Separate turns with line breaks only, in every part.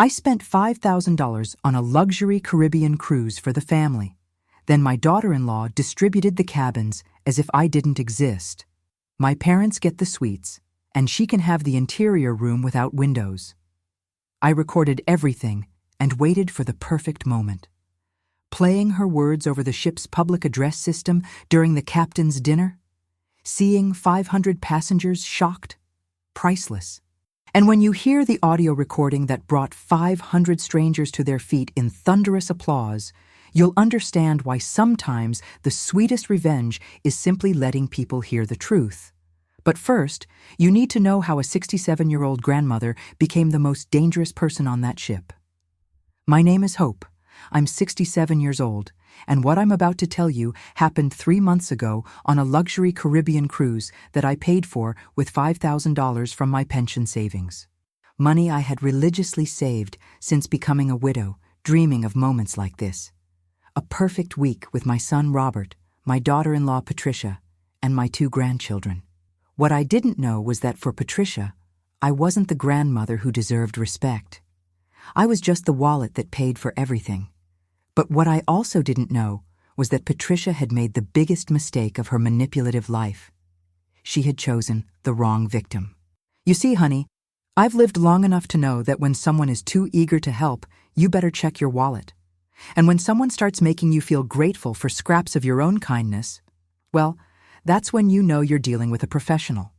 I spent $5,000 on a luxury Caribbean cruise for the family. Then my daughter-in-law distributed the cabins as if I didn't exist. My parents get the suites, and she can have the interior room without windows. I recorded everything and waited for the perfect moment. Playing her words over the ship's public address system during the captain's dinner, seeing 500 passengers shocked, priceless. And when you hear the audio recording that brought 500 strangers to their feet in thunderous applause, you'll understand why sometimes the sweetest revenge is simply letting people hear the truth. But first, you need to know how a 67-year-old grandmother became the most dangerous person on that ship. My name is Hope. I'm 67 years old, and what I'm about to tell you happened 3 months ago on a luxury Caribbean cruise that I paid for with $5,000 from my pension savings. Money I had religiously saved since becoming a widow, dreaming of moments like this. A perfect week with my son Robert, my daughter-in-law Patricia, and my 2 grandchildren. What I didn't know was that for Patricia, I wasn't the grandmother who deserved respect. I was just the wallet that paid for everything. But what I also didn't know was that Patricia had made the biggest mistake of her manipulative life. She had chosen the wrong victim. You see, honey, I've lived long enough to know that when someone is too eager to help, you better check your wallet. And when someone starts making you feel grateful for scraps of your own kindness, well, that's when you know you're dealing with a professional.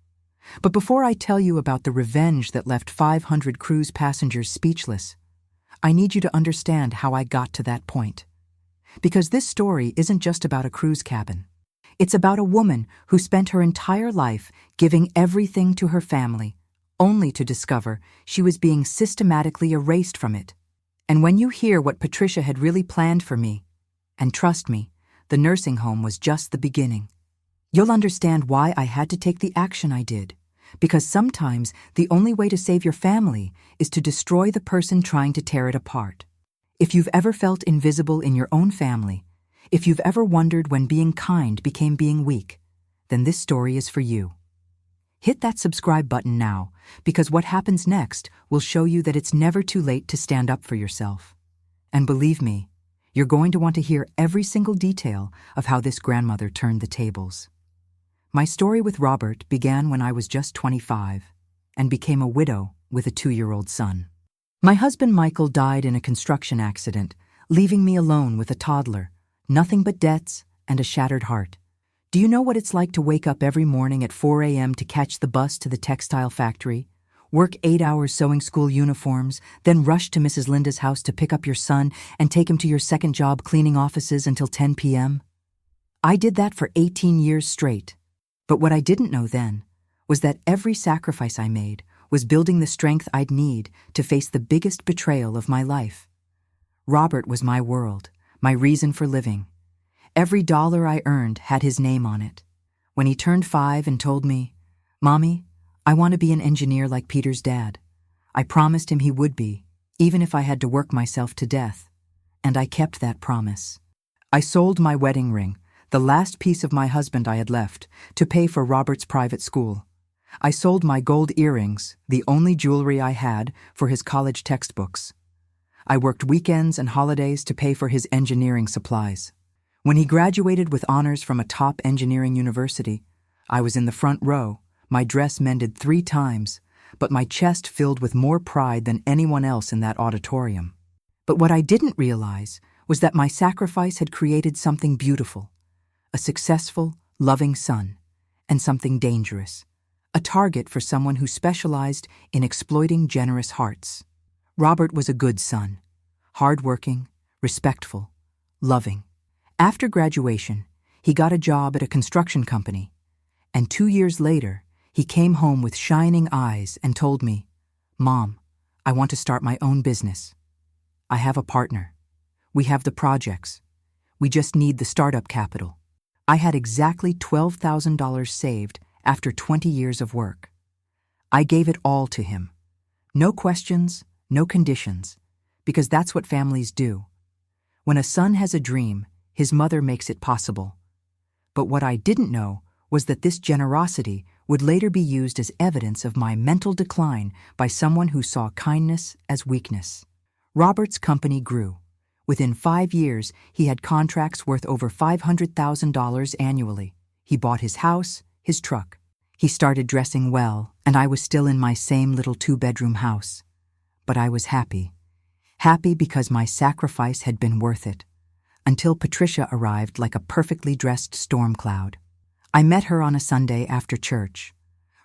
But before I tell you about the revenge that left 500 cruise passengers speechless, I need you to understand how I got to that point. Because this story isn't just about a cruise cabin. It's about a woman who spent her entire life giving everything to her family, only to discover she was being systematically erased from it. And when you hear what Patricia had really planned for me, and trust me, the nursing home was just the beginning, you'll understand why I had to take the action I did. Because sometimes the only way to save your family is to destroy the person trying to tear it apart. If you've ever felt invisible in your own family, if you've ever wondered when being kind became being weak, then this story is for you. Hit that subscribe button now, because what happens next will show you that it's never too late to stand up for yourself. And believe me, you're going to want to hear every single detail of how this grandmother turned the tables. My story with Robert began when I was just 25 and became a widow with a 2-year-old son. My husband Michael died in a construction accident, leaving me alone with a toddler, nothing but debts and a shattered heart. Do you know what it's like to wake up every morning at 4 a.m. to catch the bus to the textile factory, work 8 hours sewing school uniforms, then rush to Mrs. Linda's house to pick up your son and take him to your second job cleaning offices until 10 p.m.? I did that for 18 years straight. But what I didn't know then was that every sacrifice I made was building the strength I'd need to face the biggest betrayal of my life. Robert was my world, my reason for living. Every dollar I earned had his name on it. When he turned 5 and told me, "Mommy, I want to be an engineer like Peter's dad," I promised him he would be, even if I had to work myself to death. And I kept that promise. I sold my wedding ring, the last piece of my husband I had left, to pay for Robert's private school. I sold my gold earrings, the only jewelry I had, for his college textbooks. I worked weekends and holidays to pay for his engineering supplies. When he graduated with honors from a top engineering university, I was in the front row, my dress mended 3 times, but my chest filled with more pride than anyone else in that auditorium. But what I didn't realize was that my sacrifice had created something beautiful. A successful, loving son, and something dangerous, a target for someone who specialized in exploiting generous hearts. Robert was a good son, hardworking, respectful, loving. After graduation, he got a job at a construction company, and 2 years later, he came home with shining eyes and told me, "Mom, I want to start my own business. I have a partner. We have the projects. We just need the startup capital." I had exactly $12,000 saved after 20 years of work. I gave it all to him. No questions, no conditions, because that's what families do. When a son has a dream, his mother makes it possible. But what I didn't know was that this generosity would later be used as evidence of my mental decline by someone who saw kindness as weakness. Robert's company grew. Within 5 years, he had contracts worth over $500,000 annually. He bought his house, his truck. He started dressing well, and I was still in my same little 2-bedroom house. But I was happy. Happy because my sacrifice had been worth it. Until Patricia arrived like a perfectly dressed storm cloud. I met her on a Sunday after church.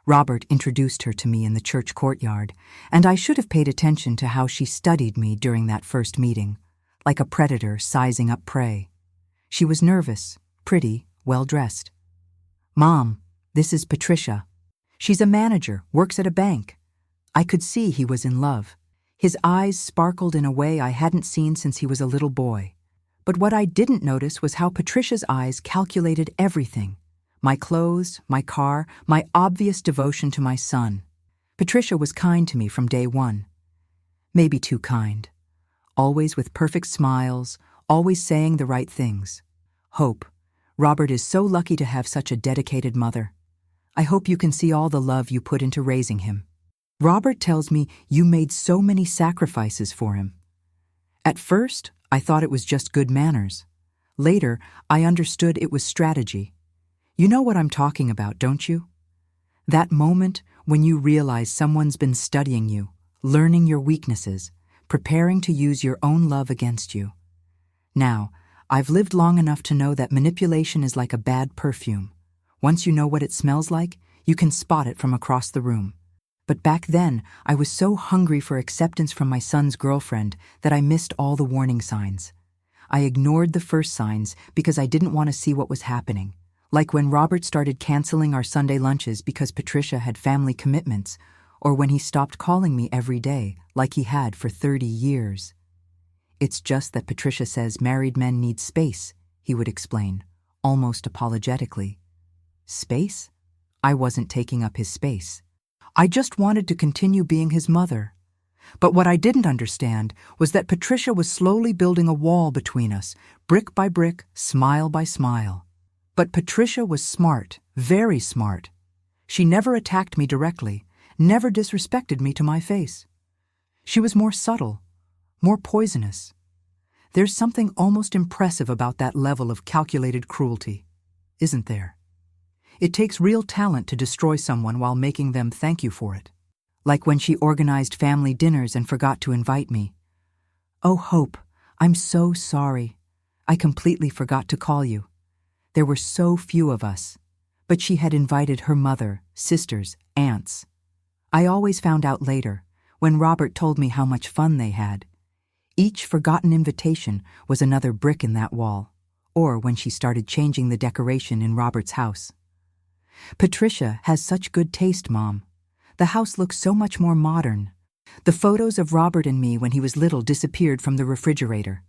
Robert introduced her to me in the church courtyard, and I should have paid attention to how she studied me during that first meeting, like a predator sizing up prey. She was nervous, pretty, well-dressed. "Mom, this is Patricia. She's a manager, works at a bank." I could see he was in love. His eyes sparkled in a way I hadn't seen since he was a little boy. But what I didn't notice was how Patricia's eyes calculated everything. My clothes, my car, my obvious devotion to my son. Patricia was kind to me from day one. Maybe too kind. Always with perfect smiles, always saying the right things. Hope. Robert is so lucky to have such a dedicated mother. I hope you can see all the love you put into raising him. Robert tells me you made so many sacrifices for him. At first, I thought it was just good manners. Later, I understood it was strategy. You know what I'm talking about, don't you? That moment when you realize someone's been studying you, learning your weaknesses, preparing to use your own love against you. Now, I've lived long enough to know that manipulation is like a bad perfume. Once you know what it smells like, you can spot it from across the room. But back then, I was so hungry for acceptance from my son's girlfriend that I missed all the warning signs. I ignored the first signs because I didn't want to see what was happening. Like when Robert started canceling our Sunday lunches because Patricia had family commitments, or when he stopped calling me every day, like he had for 30 years. "It's just that Patricia says married men need space," he would explain, almost apologetically. Space? I wasn't taking up his space. I just wanted to continue being his mother. But what I didn't understand was that Patricia was slowly building a wall between us, brick by brick, smile by smile. But Patricia was smart, very smart. She never attacked me directly, never disrespected me to my face. She was more subtle, more poisonous. There's something almost impressive about that level of calculated cruelty, isn't there? It takes real talent to destroy someone while making them thank you for it. Like when she organized family dinners and forgot to invite me. "Oh, Hope, I'm so sorry. I completely forgot to call you. There were so few of us." But she had invited her mother, sisters, aunts. I always found out later, when Robert told me how much fun they had. Each forgotten invitation was another brick in that wall, or when she started changing the decoration in Robert's house. "Patricia has such good taste, Mom. The house looks so much more modern. The photos of Robert and me when he was little disappeared from the refrigerator.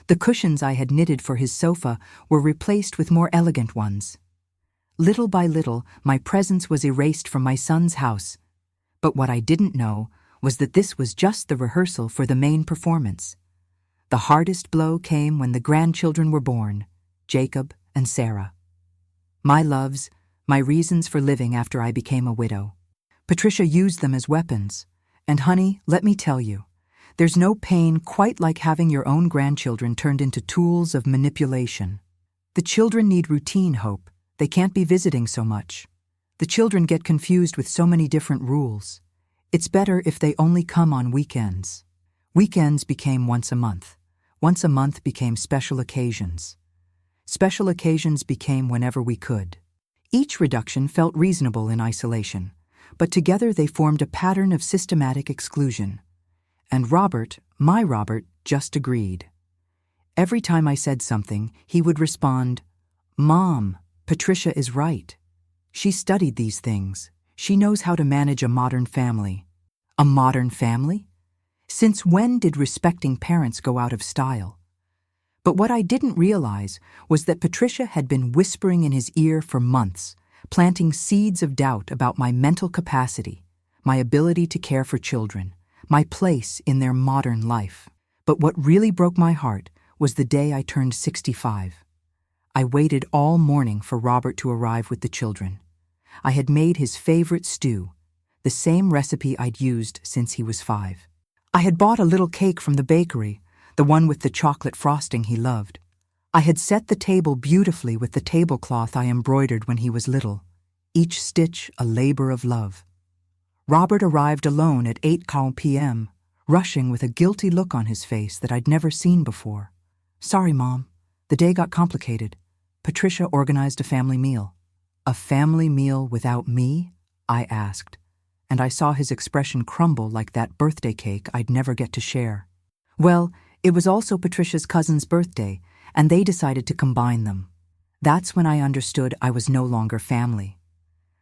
The cushions I had knitted for his sofa were replaced with more elegant ones. Little by little, my presence was erased from my son's house. But what I didn't know was that this was just the rehearsal for the main performance. The hardest blow came when the grandchildren were born, Jacob and Sarah. My loves, my reasons for living after I became a widow. Patricia used them as weapons. And honey, let me tell you, there's no pain quite like having your own grandchildren turned into tools of manipulation. The children need routine, Hope. They can't be visiting so much. The children get confused with so many different rules. It's better if they only come on weekends. Weekends became once a month. Once a month became special occasions. Special occasions became whenever we could. Each reduction felt reasonable in isolation, but together they formed a pattern of systematic exclusion. And Robert, my Robert, just agreed. Every time I said something, he would respond, "Mom, Patricia is right. She studied these things. She knows how to manage a modern family." A modern family? Since when did respecting parents go out of style? But what I didn't realize was that Patricia had been whispering in his ear for months, planting seeds of doubt about my mental capacity, my ability to care for children, my place in their modern life. But what really broke my heart was the day I turned 65. I waited all morning for Robert to arrive with the children. I had made his favorite stew, the same recipe I'd used since he was 5. I had bought a little cake from the bakery, the one with the chocolate frosting he loved. I had set the table beautifully with the tablecloth I embroidered when he was little, each stitch a labor of love. Robert arrived alone at 8:00 p.m., rushing with a guilty look on his face that I'd never seen before. "Sorry, Mom. The day got complicated. Patricia organized a family meal." "A family meal without me?" I asked, and I saw his expression crumble like that birthday cake I'd never get to share. Well, it was also Patricia's cousin's birthday, and they decided to combine them. That's when I understood I was no longer family.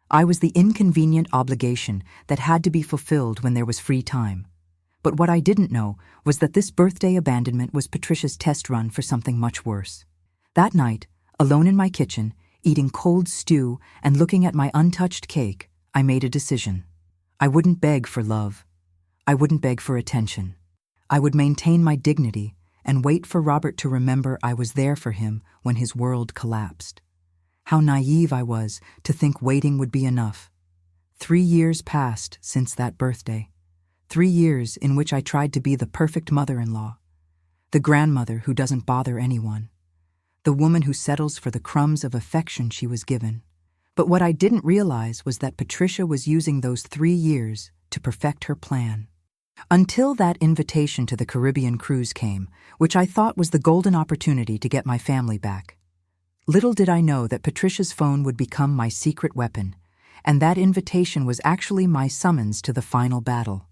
I was the inconvenient obligation that had to be fulfilled when there was free time. But what I didn't know was that this birthday abandonment was Patricia's test run for something much worse. That night, alone in my kitchen, eating cold stew and looking at my untouched cake, I made a decision. I wouldn't beg for love. I wouldn't beg for attention. I would maintain my dignity and wait for Robert to remember I was there for him when his world collapsed. How naive I was to think waiting would be enough. 3 years passed since that birthday. 3 years in which I tried to be the perfect mother-in-law, the grandmother who doesn't bother anyone, the woman who settles for the crumbs of affection she was given. But what I didn't realize was that Patricia was using those 3 years to perfect her plan. Until that invitation to the Caribbean cruise came, which I thought was the golden opportunity to get my family back. Little did I know that Patricia's phone would become my secret weapon, and that invitation was actually my summons to the final battle.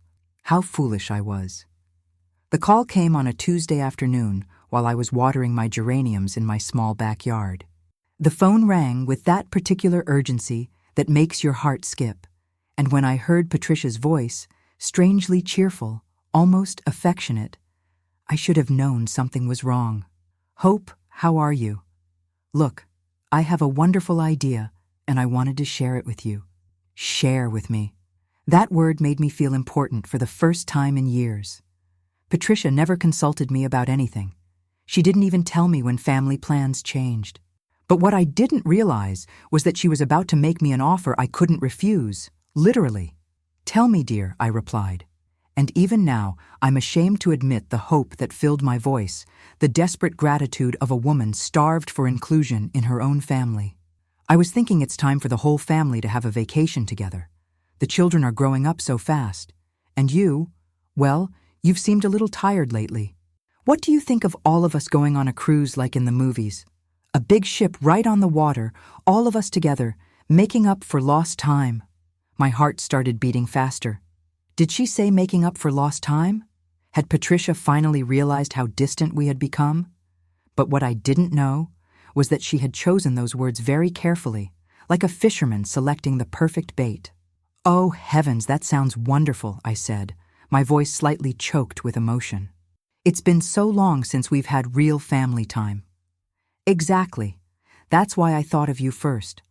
How foolish I was. The call came on a Tuesday afternoon while I was watering my geraniums in my small backyard. The phone rang with that particular urgency that makes your heart skip, and when I heard Patricia's voice, strangely cheerful, almost affectionate, I should have known something was wrong. "Hope, how are you? Look, I have a wonderful idea, and I wanted to share it with you." Share with me. That word made me feel important for the first time in years. Patricia never consulted me about anything. She didn't even tell me when family plans changed. But what I didn't realize was that she was about to make me an offer I couldn't refuse, literally. "Tell me, dear," I replied. And even now, I'm ashamed to admit the hope that filled my voice, the desperate gratitude of a woman starved for inclusion in her own family. I was thinking it's time for the whole family to have a vacation together. The children are growing up so fast. And you, well, you've seemed a little tired lately. What do you think of all of us going on a cruise like in the movies? A big ship right on the water, all of us together, making up for lost time. My heart started beating faster. Did she say making up for lost time? Had Patricia finally realized how distant we had become? But what I didn't know was that she had chosen those words very carefully, like a fisherman selecting the perfect bait. "Oh, heavens, that sounds wonderful," I said, my voice slightly choked with emotion. "It's been so long since we've had real family time." "Exactly. That's why I thought of you first.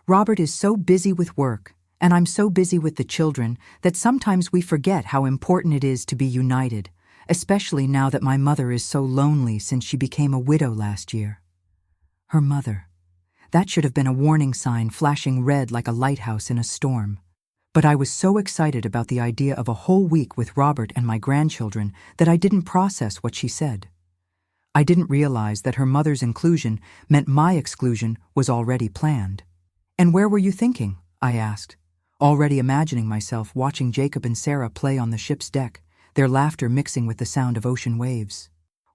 Robert is so busy with work, and I'm so busy with the children that sometimes we forget how important it is to be united, especially now that my mother is so lonely since she became a widow last year." Her mother. That should have been a warning sign flashing red like a lighthouse in a storm. But I was so excited about the idea of a whole week with Robert and my grandchildren that I didn't process what she said. I didn't realize that her mother's inclusion meant my exclusion was already planned. "And where were you thinking?" I asked, already imagining myself watching Jacob and Sarah play on the ship's deck, their laughter mixing with the sound of ocean waves.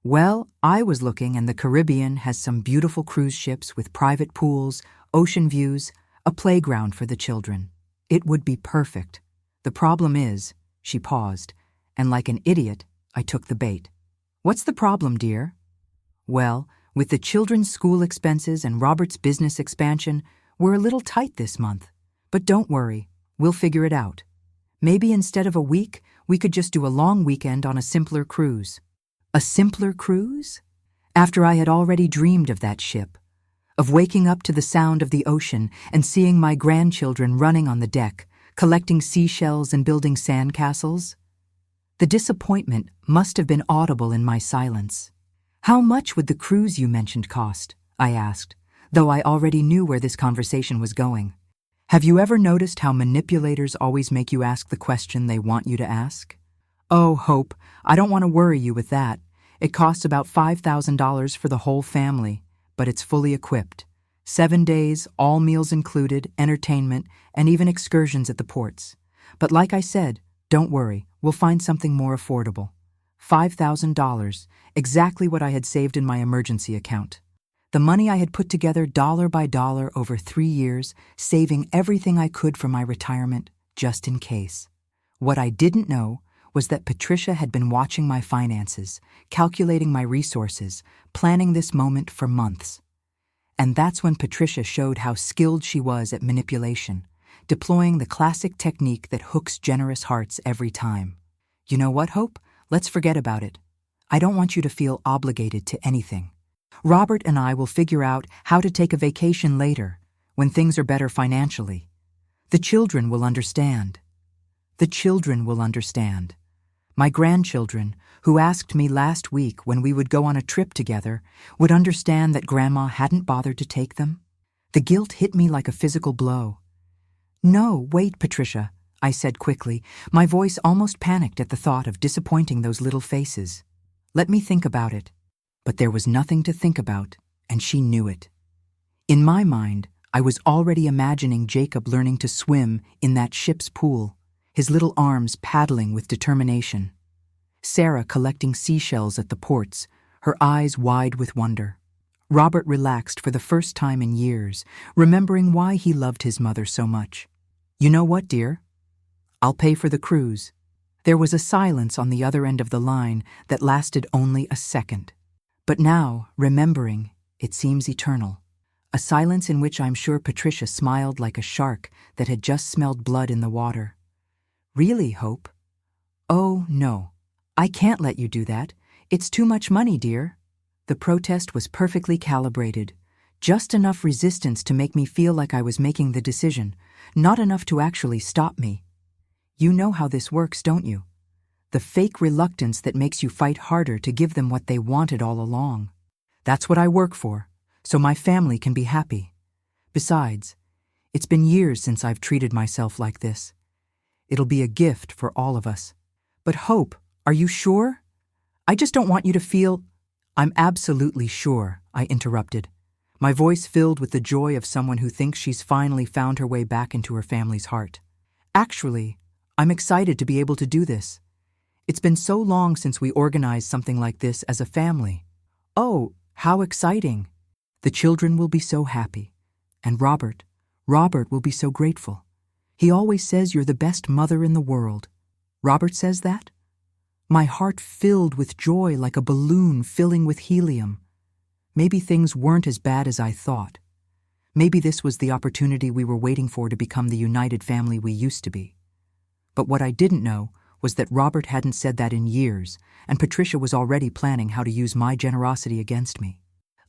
"Well, I was looking, and the Caribbean has some beautiful cruise ships with private pools, ocean views, a playground for the children. It would be perfect. The problem is," she paused, and like an idiot, I took the bait. "What's the problem, dear?" "Well, with the children's school expenses and Robert's business expansion, we're a little tight this month. But don't worry, we'll figure it out. Maybe instead of a week, we could just do a long weekend on a simpler cruise." A simpler cruise? After I had already dreamed of that ship, of waking up to the sound of the ocean and seeing my grandchildren running on the deck, collecting seashells and building sandcastles? The disappointment must have been audible in my silence. "How much would the cruise you mentioned cost?" I asked, though I already knew where this conversation was going. Have you ever noticed how manipulators always make you ask the question they want you to ask? Oh, Hope, I don't want to worry you with that. It costs about $5,000 for the whole family, but it's fully equipped. 7 days, all meals included, entertainment, and even excursions at the ports. But like I said, don't worry, we'll find something more affordable. $5,000, exactly what I had saved in my emergency account. The money I had put together dollar by dollar over 3 years, saving everything I could for my retirement, just in case. What I didn't know was that Patricia had been watching my finances, calculating my resources, planning this moment for months. And that's when Patricia showed how skilled she was at manipulation, deploying the classic technique that hooks generous hearts every time. You know what, Hope? Let's forget about it. I don't want you to feel obligated to anything. Robert and I will figure out how to take a vacation later, when things are better financially. The children will understand. The children will understand. My grandchildren, who asked me last week when we would go on a trip together, would understand that Grandma hadn't bothered to take them. The guilt hit me like a physical blow. No, wait, Patricia, I said quickly, my voice almost panicked at the thought of disappointing those little faces. Let me think about it. But there was nothing to think about, and she knew it. In my mind, I was already imagining Jacob learning to swim in that ship's pool, his little arms paddling with determination. Sarah collecting seashells at the ports, her eyes wide with wonder. Robert relaxed for the first time in years, remembering why he loved his mother so much. You know what, dear? I'll pay for the cruise. There was a silence on the other end of the line that lasted only a second. But now, remembering, it seems eternal. A silence in which I'm sure Patricia smiled like a shark that had just smelled blood in the water. Really, Hope? Oh, no. I can't let you do that. It's too much money, dear. The protest was perfectly calibrated. Just enough resistance to make me feel like I was making the decision, not enough to actually stop me. You know how this works, don't you? The fake reluctance that makes you fight harder to give them what they wanted all along. That's what I work for, so my family can be happy. Besides, it's been years since I've treated myself like this. It'll be a gift for all of us. But Hope, are you sure? I just don't want you to feel— I'm absolutely sure, I interrupted, my voice filled with the joy of someone who thinks she's finally found her way back into her family's heart. Actually, I'm excited to be able to do this. It's been so long since we organized something like this as a family. Oh, how exciting! The children will be so happy. And Robert will be so grateful. He always says you're the best mother in the world. Robert says that? My heart filled with joy like a balloon filling with helium. Maybe things weren't as bad as I thought. Maybe this was the opportunity we were waiting for to become the united family we used to be. But what I didn't know was that Robert hadn't said that in years, and Patricia was already planning how to use my generosity against me.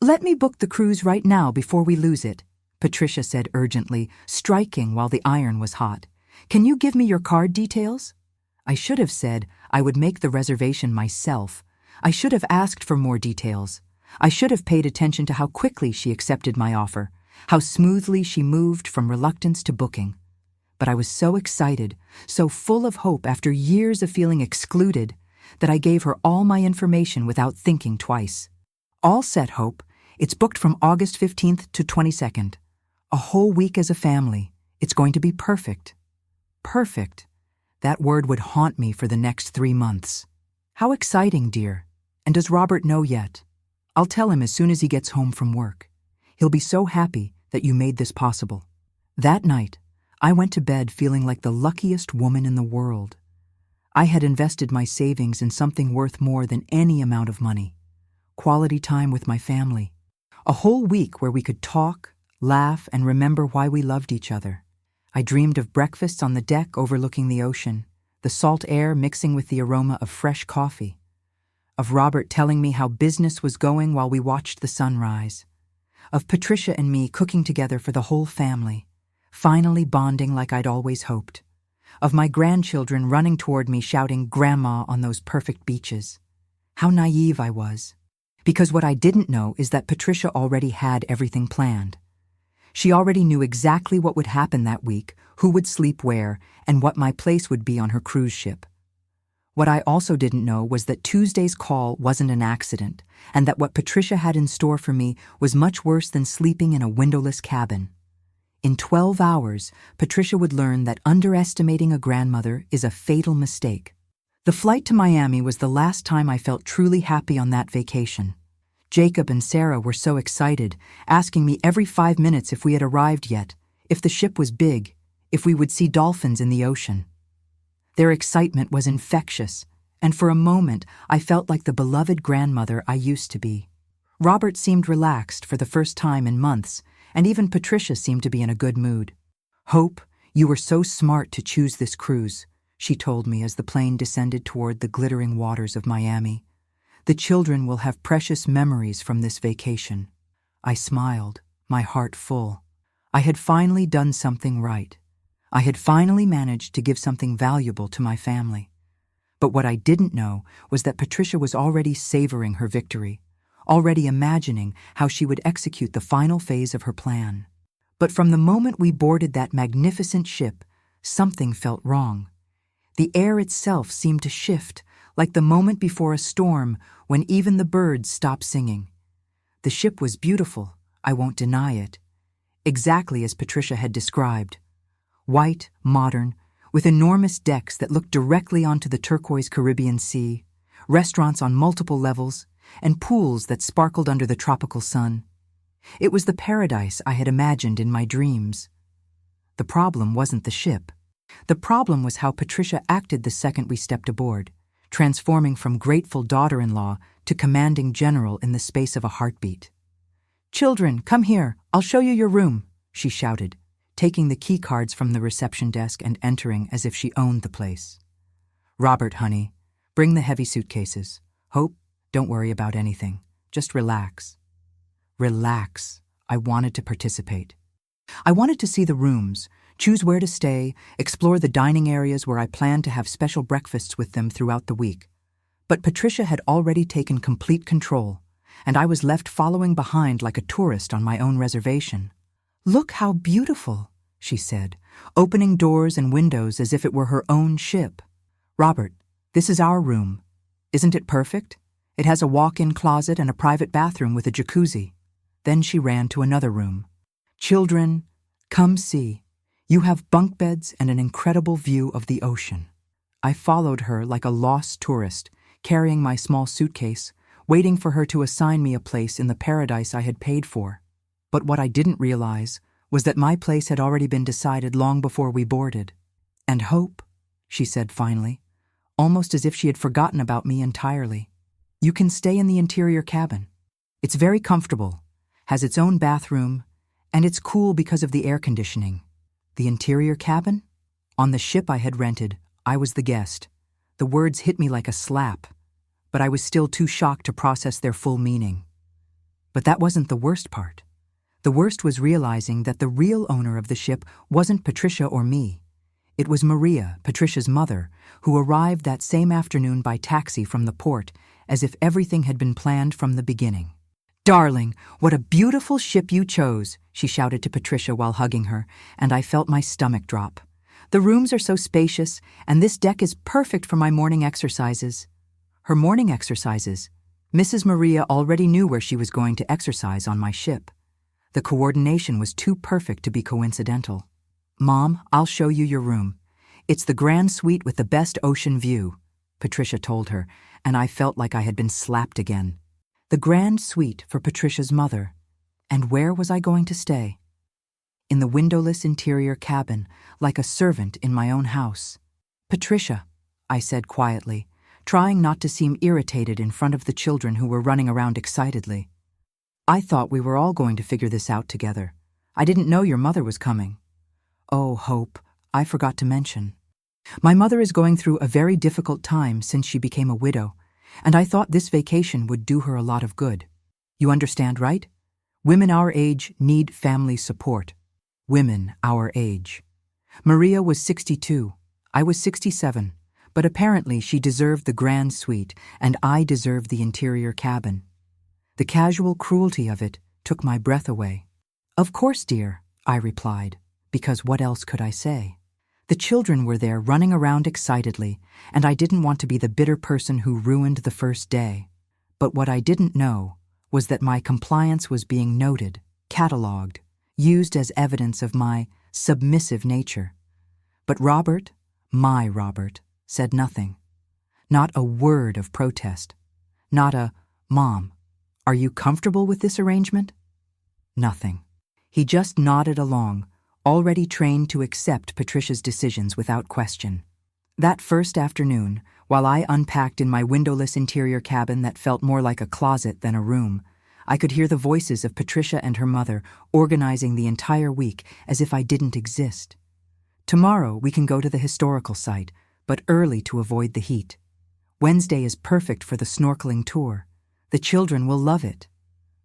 Let me book the cruise right now before we lose it, Patricia said urgently, striking while the iron was hot. Can you give me your card details? I should have said I would make the reservation myself. I should have asked for more details. I should have paid attention to how quickly she accepted my offer, how smoothly she moved from reluctance to booking. But I was so excited, so full of hope after years of feeling excluded, that I gave her all my information without thinking twice. All set, Hope. It's booked from August 15th to 22nd. A whole week as a family. It's going to be perfect. Perfect. That word would haunt me for the next 3 months. How exciting, dear. And does Robert know yet? I'll tell him as soon as he gets home from work. He'll be so happy that you made this possible. That night, I went to bed feeling like the luckiest woman in the world. I had invested my savings in something worth more than any amount of money. Quality time with my family. A whole week where we could talk, laugh, and remember why we loved each other. I dreamed of breakfasts on the deck overlooking the ocean, the salt air mixing with the aroma of fresh coffee. Of Robert telling me how business was going while we watched the sunrise. Of Patricia and me cooking together for the whole family. Finally bonding like I'd always hoped. Of my grandchildren running toward me shouting "Grandma" on those perfect beaches. How naive I was. Because what I didn't know is that Patricia already had everything planned. She already knew exactly what would happen that week, who would sleep where, and what my place would be on her cruise ship. What I also didn't know was that Tuesday's call wasn't an accident, and that what Patricia had in store for me was much worse than sleeping in a windowless cabin. In 12 hours, Patricia would learn that underestimating a grandmother is a fatal mistake. The flight to Miami was the last time I felt truly happy on that vacation. Jacob and Sarah were so excited, asking me every 5 minutes if we had arrived yet, if the ship was big, if we would see dolphins in the ocean. Their excitement was infectious, and for a moment I felt like the beloved grandmother I used to be. Robert seemed relaxed for the first time in months, and even Patricia seemed to be in a good mood. "Hope, you were so smart to choose this cruise," she told me as the plane descended toward the glittering waters of Miami. "The children will have precious memories from this vacation." I smiled, my heart full. I had finally done something right. I had finally managed to give something valuable to my family. But what I didn't know was that Patricia was already savoring her victory, already imagining how she would execute the final phase of her plan. But from the moment we boarded that magnificent ship, something felt wrong. The air itself seemed to shift, like the moment before a storm when even the birds stop singing. The ship was beautiful, I won't deny it, exactly as Patricia had described. White, modern, with enormous decks that looked directly onto the turquoise Caribbean Sea, restaurants on multiple levels, and pools that sparkled under the tropical sun. It was the paradise I had imagined in my dreams. The problem wasn't the ship. The problem was how Patricia acted the second we stepped aboard, transforming from grateful daughter-in-law to commanding general in the space of a heartbeat. "Children, come here, I'll show you your room," she shouted, taking the key cards from the reception desk and entering as if she owned the place. "Robert, honey, bring the heavy suitcases. Hope, don't worry about anything. Just relax." Relax. I wanted to participate. I wanted to see the rooms, choose where to stay, explore the dining areas where I planned to have special breakfasts with them throughout the week. But Patricia had already taken complete control, and I was left following behind like a tourist on my own reservation. "Look how beautiful," she said, opening doors and windows as if it were her own ship. "Robert, this is our room. Isn't it perfect? It has a walk-in closet and a private bathroom with a jacuzzi." Then she ran to another room. "Children, come see. You have bunk beds and an incredible view of the ocean." I followed her like a lost tourist, carrying my small suitcase, waiting for her to assign me a place in the paradise I had paid for. But what I didn't realize was that my place had already been decided long before we boarded. "And Hope," she said finally, almost as if she had forgotten about me entirely, "you can stay in the interior cabin. It's very comfortable, has its own bathroom, and it's cool because of the air conditioning." The interior cabin? On the ship I had rented, I was the guest. The words hit me like a slap, but I was still too shocked to process their full meaning. But that wasn't the worst part. The worst was realizing that the real owner of the ship wasn't Patricia or me. It was Maria, Patricia's mother, who arrived that same afternoon by taxi from the port, as if everything had been planned from the beginning. "Darling, what a beautiful ship you chose," she shouted to Patricia while hugging her, and I felt my stomach drop. "The rooms are so spacious, and this deck is perfect for my morning exercises." Her morning exercises? Mrs. Maria already knew where she was going to exercise on my ship. The coordination was too perfect to be coincidental. "Mom, I'll show you your room. It's the grand suite with the best ocean view," Patricia told her, and I felt like I had been slapped again. The grand suite for Patricia's mother. And where was I going to stay? In the windowless interior cabin, like a servant in my own house. "Patricia," I said quietly, trying not to seem irritated in front of the children who were running around excitedly. "I thought we were all going to figure this out together. I didn't know your mother was coming." "Oh, Hope, I forgot to mention. My mother is going through a very difficult time since she became a widow, and I thought this vacation would do her a lot of good. You understand, right? Women our age need family support. Women our age. Maria was 62. I was 67. But apparently she deserved the grand suite, and I deserved the interior cabin. The casual cruelty of it took my breath away. "Of course, dear," I replied, because what else could I say? The children were there running around excitedly, and I didn't want to be the bitter person who ruined the first day. But what I didn't know was that my compliance was being noted, catalogued, used as evidence of my submissive nature. But Robert, my Robert, said nothing. Not a word of protest. Not a, "Mom, are you comfortable with this arrangement?" Nothing. He just nodded along, already trained to accept Patricia's decisions without question. That first afternoon, while I unpacked in my windowless interior cabin that felt more like a closet than a room, I could hear the voices of Patricia and her mother organizing the entire week as if I didn't exist. Tomorrow we can go to the historical site, but early to avoid the heat. Wednesday is perfect for the snorkeling tour. The children will love it.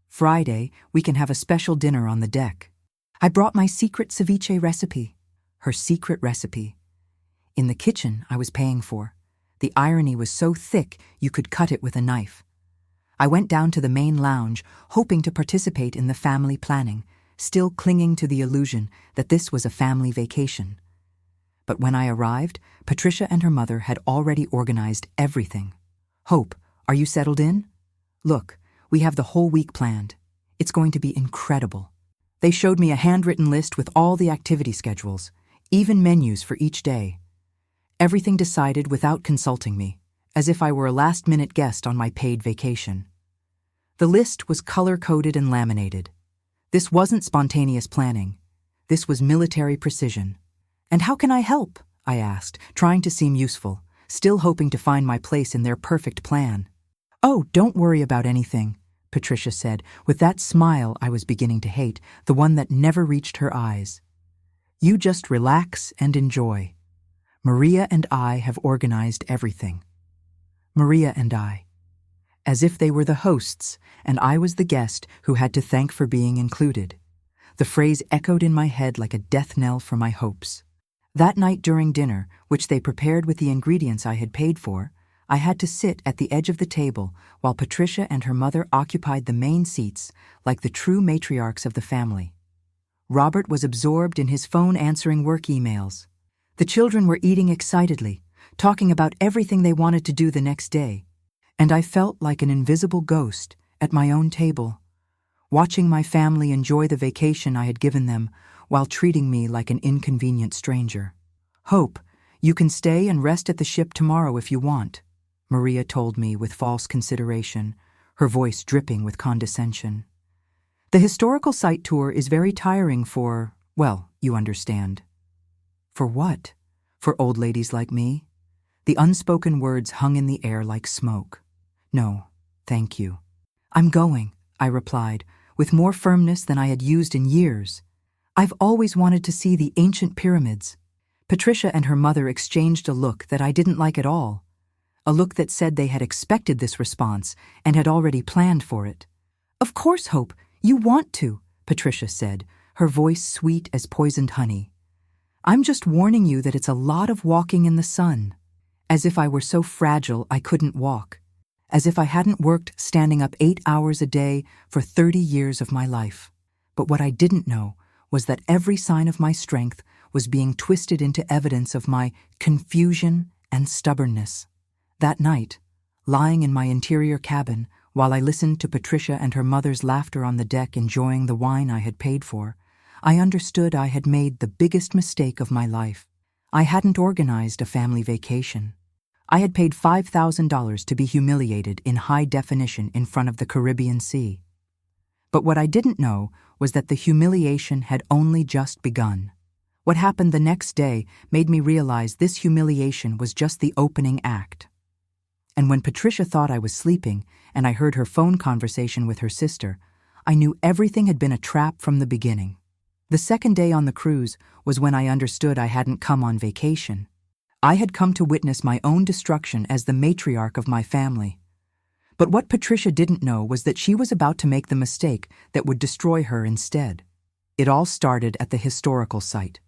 Friday, we can have a special dinner on the deck. I brought my secret ceviche recipe. Her secret recipe. In the kitchen I was paying for. The irony was so thick you could cut it with a knife. I went down to the main lounge, hoping to participate in the family planning, still clinging to the illusion that this was a family vacation. But when I arrived, Patricia and her mother had already organized everything. "Hope, are you settled in? Look, we have the whole week planned. It's going to be incredible." They showed me a handwritten list with all the activity schedules, even menus for each day. Everything decided without consulting me, as if I were a last-minute guest on my paid vacation. The list was color-coded and laminated. This wasn't spontaneous planning. This was military precision. "And how can I help?" I asked, trying to seem useful, still hoping to find my place in their perfect plan. "Oh, don't worry about anything," Patricia said, with that smile I was beginning to hate, the one that never reached her eyes. "You just relax and enjoy. Maria and I have organized everything." Maria and I. As if they were the hosts, and I was the guest who had to thank for being included. The phrase echoed in my head like a death knell for my hopes. That night during dinner, which they prepared with the ingredients I had paid for, I had to sit at the edge of the table while Patricia and her mother occupied the main seats like the true matriarchs of the family. Robert was absorbed in his phone answering work emails. The children were eating excitedly, talking about everything they wanted to do the next day, and I felt like an invisible ghost at my own table, watching my family enjoy the vacation I had given them while treating me like an inconvenient stranger. "Hope, you can stay and rest at the ship tomorrow if you want," Maria told me with false consideration, her voice dripping with condescension. "The historical site tour is very tiring for, well, you understand." For what? For old ladies like me? The unspoken words hung in the air like smoke. "No, thank you." "I'm going," I replied, with more firmness than I had used in years. "I've always wanted to see the ancient pyramids." Patricia and her mother exchanged a look that I didn't like at all, a look that said they had expected this response and had already planned for it. "Of course, Hope, you want to," Patricia said, her voice sweet as poisoned honey. "I'm just warning you that it's a lot of walking in the sun." As if I were so fragile I couldn't walk. As if I hadn't worked standing up 8 hours a day for 30 years of my life. But what I didn't know was that every sign of my strength was being twisted into evidence of my confusion and stubbornness. That night, lying in my interior cabin while I listened to Patricia and her mother's laughter on the deck enjoying the wine I had paid for, I understood I had made the biggest mistake of my life. I hadn't organized a family vacation. I had paid $5,000 to be humiliated in high definition in front of the Caribbean Sea. But what I didn't know was that the humiliation had only just begun. What happened the next day made me realize this humiliation was just the opening act. And when Patricia thought I was sleeping and I heard her phone conversation with her sister, I knew everything had been a trap from the beginning. The second day on the cruise was when I understood I hadn't come on vacation. I had come to witness my own destruction as the matriarch of my family. But what Patricia didn't know was that she was about to make the mistake that would destroy her instead. It all started at the historical site.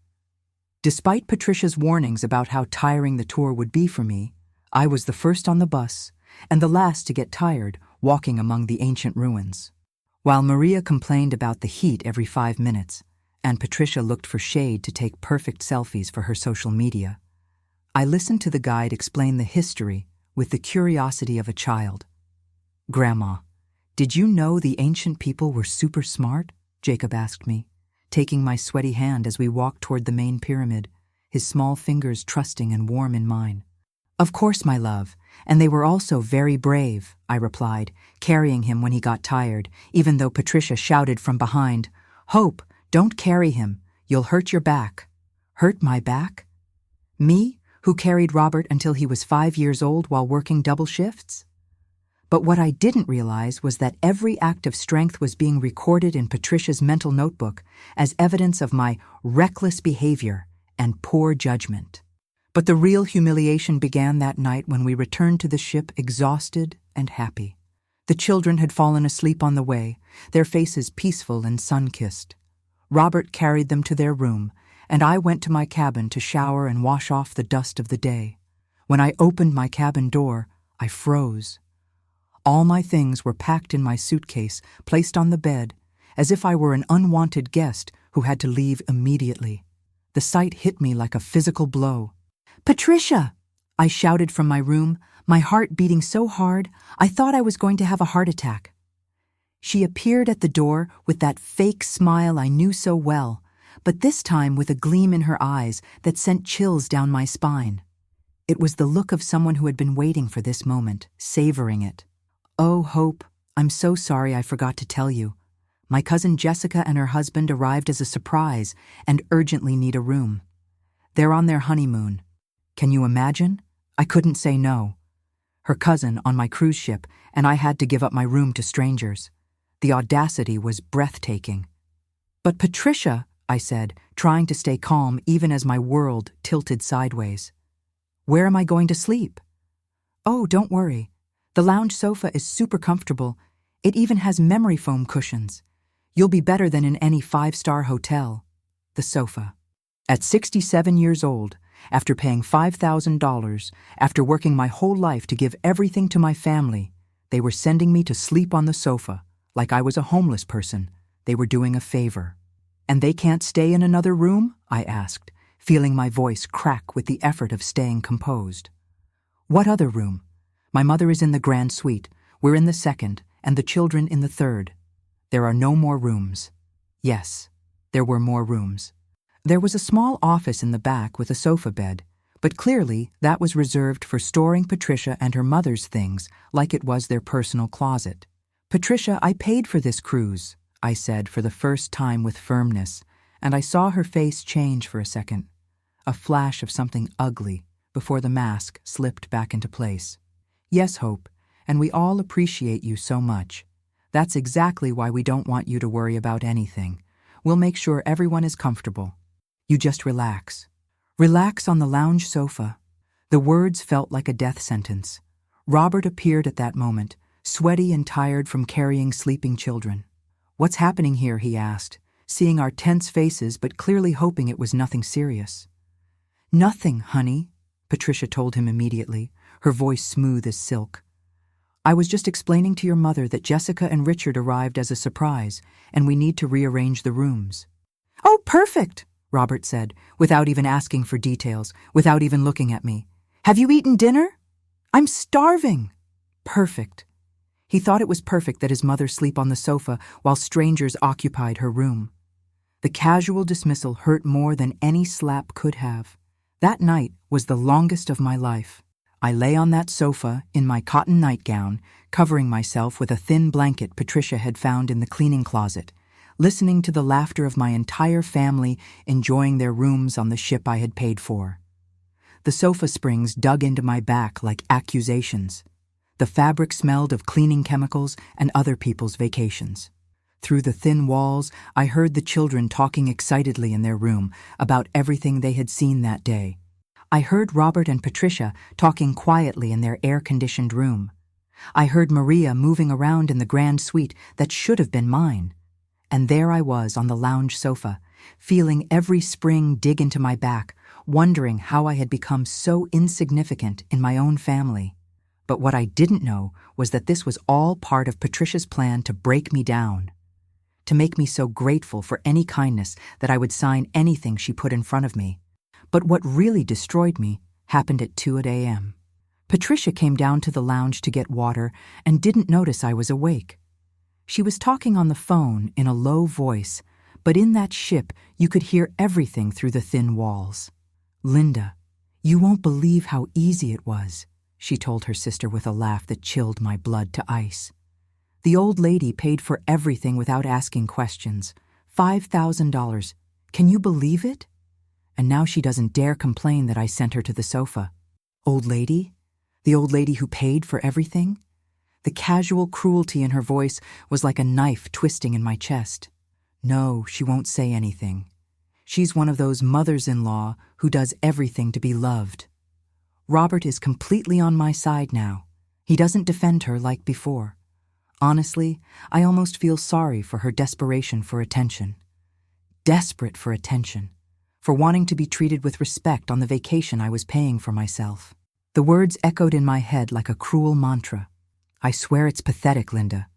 Despite Patricia's warnings about how tiring the tour would be for me, I was the first on the bus and the last to get tired walking among the ancient ruins. While Maria complained about the heat every 5 minutes, and Patricia looked for shade to take perfect selfies for her social media. I listened to the guide explain the history with the curiosity of a child. "Grandma, did you know the ancient people were super smart?" Jacob asked me, taking my sweaty hand as we walked toward the main pyramid, his small fingers trusting and warm in mine. "Of course, my love, and they were also very brave," I replied, carrying him when he got tired, even though Patricia shouted from behind, "Hope, don't carry him. You'll hurt your back." "Hurt my back? Me, who carried Robert until he was 5 years old while working double shifts?" But what I didn't realize was that every act of strength was being recorded in Patricia's mental notebook as evidence of my reckless behavior and poor judgment. But the real humiliation began that night when we returned to the ship exhausted and happy. The children had fallen asleep on the way, their faces peaceful and sun-kissed. Robert carried them to their room, and I went to my cabin to shower and wash off the dust of the day. When I opened my cabin door, I froze. All my things were packed in my suitcase, placed on the bed, as if I were an unwanted guest who had to leave immediately. The sight hit me like a physical blow. "Patricia!" I shouted from my room, my heart beating so hard I thought I was going to have a heart attack. She appeared at the door with that fake smile I knew so well, but this time with a gleam in her eyes that sent chills down my spine. It was the look of someone who had been waiting for this moment, savoring it. "Oh, Hope, I'm so sorry I forgot to tell you. My cousin Jessica and her husband arrived as a surprise and urgently need a room. They're on their honeymoon. Can you imagine? I couldn't say no. Her cousin on my cruise ship, and I had to give up my room to strangers. The audacity was breathtaking." "But Patricia," I said, trying to stay calm even as my world tilted sideways. "Where am I going to sleep?" "Oh, don't worry. The lounge sofa is super comfortable. It even has memory foam cushions. You'll be better than in any 5-star hotel." The sofa. At 67 years old, after paying $5,000, after working my whole life to give everything to my family, they were sending me to sleep on the sofa, like I was a homeless person. They were doing a favor. "And they can't stay in another room?" I asked, feeling my voice crack with the effort of staying composed. "What other room? My mother is in the grand suite, we're in the second, and the children in the third. There are no more rooms." Yes, there were more rooms. There was a small office in the back with a sofa bed, but clearly that was reserved for storing Patricia and her mother's things like it was their personal closet. "Patricia, I paid for this cruise," I said for the first time with firmness, and I saw her face change for a second, a flash of something ugly before the mask slipped back into place. "Yes, Hope, and we all appreciate you so much. That's exactly why we don't want you to worry about anything. We'll make sure everyone is comfortable. You just relax. Relax on the lounge sofa." The words felt like a death sentence. Robert appeared at that moment, sweaty and tired from carrying sleeping children. "What's happening here?" he asked, seeing our tense faces but clearly hoping it was nothing serious. "Nothing, honey," Patricia told him immediately, her voice smooth as silk. "I was just explaining to your mother that Jessica and Richard arrived as a surprise, and we need to rearrange the rooms." "Oh, perfect," Robert said, without even asking for details, without even looking at me. "Have you eaten dinner?" "I'm starving." "Perfect." He thought it was perfect that his mother sleep on the sofa while strangers occupied her room. The casual dismissal hurt more than any slap could have. That night was the longest of my life. I lay on that sofa in my cotton nightgown, covering myself with a thin blanket Patricia had found in the cleaning closet, listening to the laughter of my entire family enjoying their rooms on the ship I had paid for. The sofa springs dug into my back like accusations. The fabric smelled of cleaning chemicals and other people's vacations. Through the thin walls, I heard the children talking excitedly in their room about everything they had seen that day. I heard Robert and Patricia talking quietly in their air-conditioned room. I heard Maria moving around in the grand suite that should have been mine. And there I was on the lounge sofa, feeling every spring dig into my back, wondering how I had become so insignificant in my own family. But what I didn't know was that this was all part of Patricia's plan to break me down. to make me so grateful for any kindness that I would sign anything she put in front of me. But what really destroyed me happened at 2 a.m. Patricia came down to the lounge to get water and didn't notice I was awake. She was talking on the phone in a low voice, but in that ship you could hear everything through the thin walls. "Linda, you won't believe how easy it was," she told her sister with a laugh that chilled my blood to ice. "The old lady paid for everything without asking questions. $5,000. Can you believe it? And now she doesn't dare complain that I sent her to the sofa." Old lady? The old lady who paid for everything? The casual cruelty in her voice was like a knife twisting in my chest. No, she won't say anything. She's one of those mothers-in-law who does everything to be loved. Robert is completely on my side now. He doesn't defend her like before. Honestly, I almost feel sorry for her desperation for attention. Desperate for attention. For wanting to be treated with respect on the vacation I was paying for myself. The words echoed in my head like a cruel mantra. "I swear it's pathetic, Linda."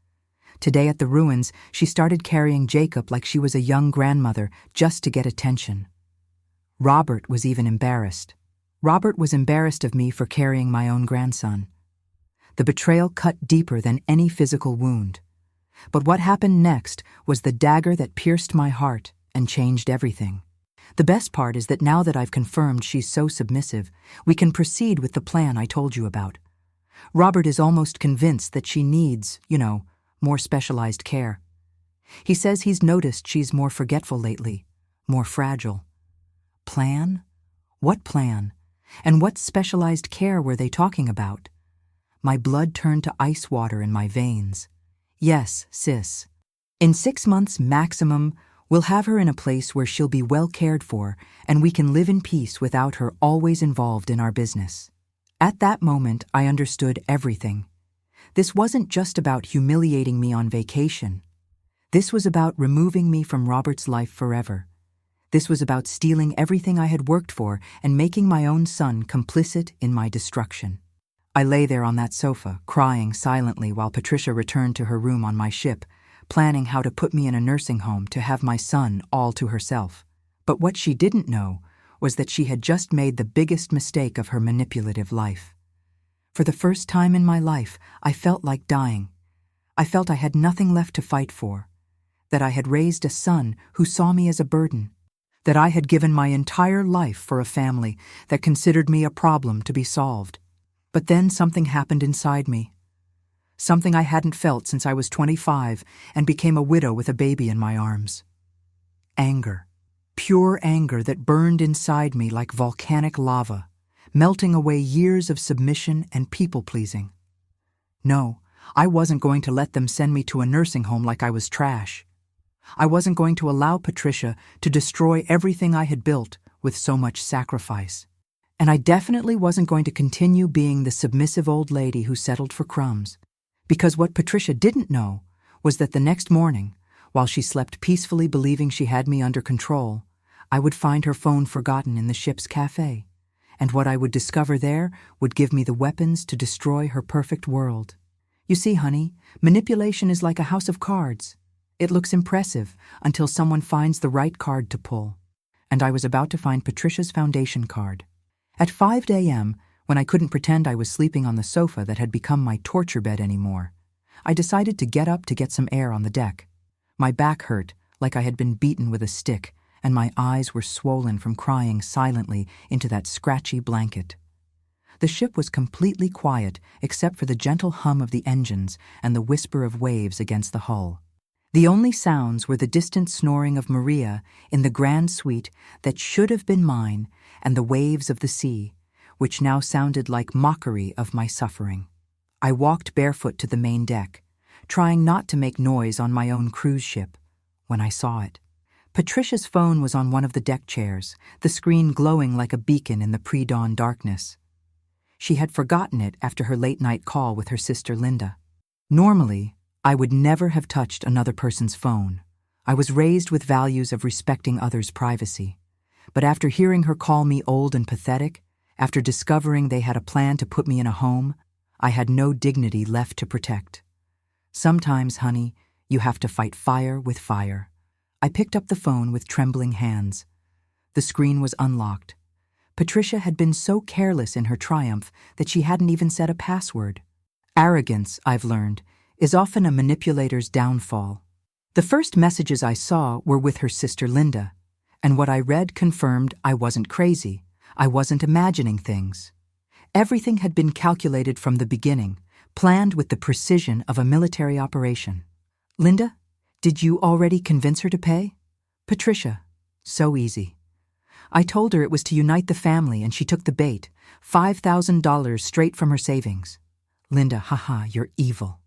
Today at the ruins, she started carrying Jacob like she was a young grandmother just to get attention. Robert was even embarrassed. Robert was embarrassed of me for carrying my own grandson. The betrayal cut deeper than any physical wound. But what happened next was the dagger that pierced my heart and changed everything. The best part is that now that I've confirmed she's so submissive, we can proceed with the plan I told you about. Robert is almost convinced that she needs, more specialized care. He says he's noticed she's more forgetful lately, more fragile. Plan? What plan? And what specialized care were they talking about? My blood turned to ice water in my veins. Yes, sis. In 6 months maximum, we'll have her in a place where she'll be well cared for and we can live in peace without her always involved in our business. At that moment, I understood everything. This wasn't just about humiliating me on vacation. This was about removing me from Robert's life forever. This was about stealing everything I had worked for and making my own son complicit in my destruction. I lay there on that sofa, crying silently while Patricia returned to her room on my ship, planning how to put me in a nursing home to have my son all to herself. But what she didn't know was that she had just made the biggest mistake of her manipulative life. For the first time in my life, I felt like dying. I felt I had nothing left to fight for, that I had raised a son who saw me as a burden, that I had given my entire life for a family that considered me a problem to be solved. But then something happened inside me. Something I hadn't felt since I was 25 and became a widow with a baby in my arms. Anger. Pure anger that burned inside me like volcanic lava, melting away years of submission and people-pleasing. No, I wasn't going to let them send me to a nursing home like I was trash. I wasn't going to allow Patricia to destroy everything I had built with so much sacrifice. And I definitely wasn't going to continue being the submissive old lady who settled for crumbs. Because what Patricia didn't know was that the next morning, while she slept peacefully believing she had me under control, I would find her phone forgotten in the ship's cafe, and what I would discover there would give me the weapons to destroy her perfect world. You see, honey, manipulation is like a house of cards. It looks impressive until someone finds the right card to pull. And I was about to find Patricia's foundation card. At 5 a.m., when I couldn't pretend I was sleeping on the sofa that had become my torture bed anymore, I decided to get up to get some air on the deck. My back hurt, like I had been beaten with a stick, and my eyes were swollen from crying silently into that scratchy blanket. The ship was completely quiet except for the gentle hum of the engines and the whisper of waves against the hull. The only sounds were the distant snoring of Maria in the grand suite that should have been mine and the waves of the sea, which now sounded like mockery of my suffering. I walked barefoot to the main deck, trying not to make noise on my own cruise ship, when I saw it. Patricia's phone was on one of the deck chairs, the screen glowing like a beacon in the pre-dawn darkness. She had forgotten it after her late-night call with her sister Linda. Normally, I would never have touched another person's phone. I was raised with values of respecting others' privacy. But after hearing her call me old and pathetic, after discovering they had a plan to put me in a home, I had no dignity left to protect. Sometimes, honey, You have to fight fire with fire. I picked up the phone with trembling hands. The screen was unlocked. Patricia had been so careless in her triumph that she hadn't even set a password. Arrogance, I've learned, is often a manipulator's downfall. The first messages I saw were with her sister Linda, and what I read confirmed I wasn't crazy. I wasn't imagining things. Everything had been calculated from the beginning, planned with the precision of a military operation. Linda, did you already convince her to pay? Patricia, so easy. I told her it was to unite the family and she took the bait, $5,000 straight from her savings. Linda, haha, you're evil.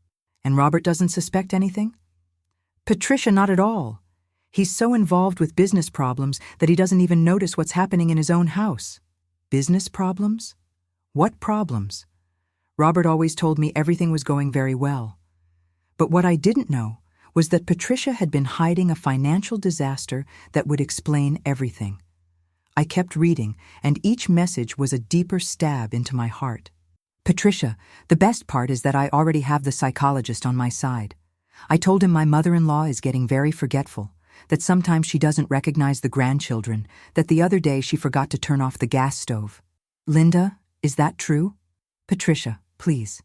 And Robert doesn't suspect anything? Patricia, not at all. He's so involved with business problems that he doesn't even notice what's happening in his own house. Business problems? What problems? Robert always told me everything was going very well. But what I didn't know was that Patricia had been hiding a financial disaster that would explain everything. I kept reading, and each message was a deeper stab into my heart. Patricia, the best part is that I already have the psychologist on my side. I told him my mother-in-law is getting very forgetful, that sometimes she doesn't recognize the grandchildren, that the other day she forgot to turn off the gas stove. Linda, is that true? Patricia, please.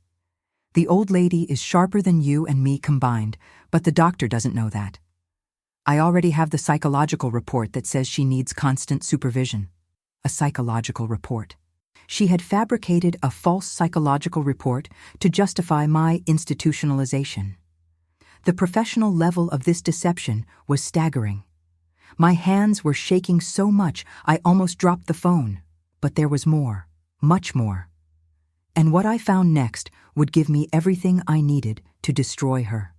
The old lady is sharper than you and me combined, but the doctor doesn't know that. I already have the psychological report that says she needs constant supervision. A psychological report. She had fabricated a false psychological report to justify my institutionalization. The professional level of this deception was staggering. My hands were shaking so much I almost dropped the phone. But there was more, much more. And what I found next would give me everything I needed to destroy her.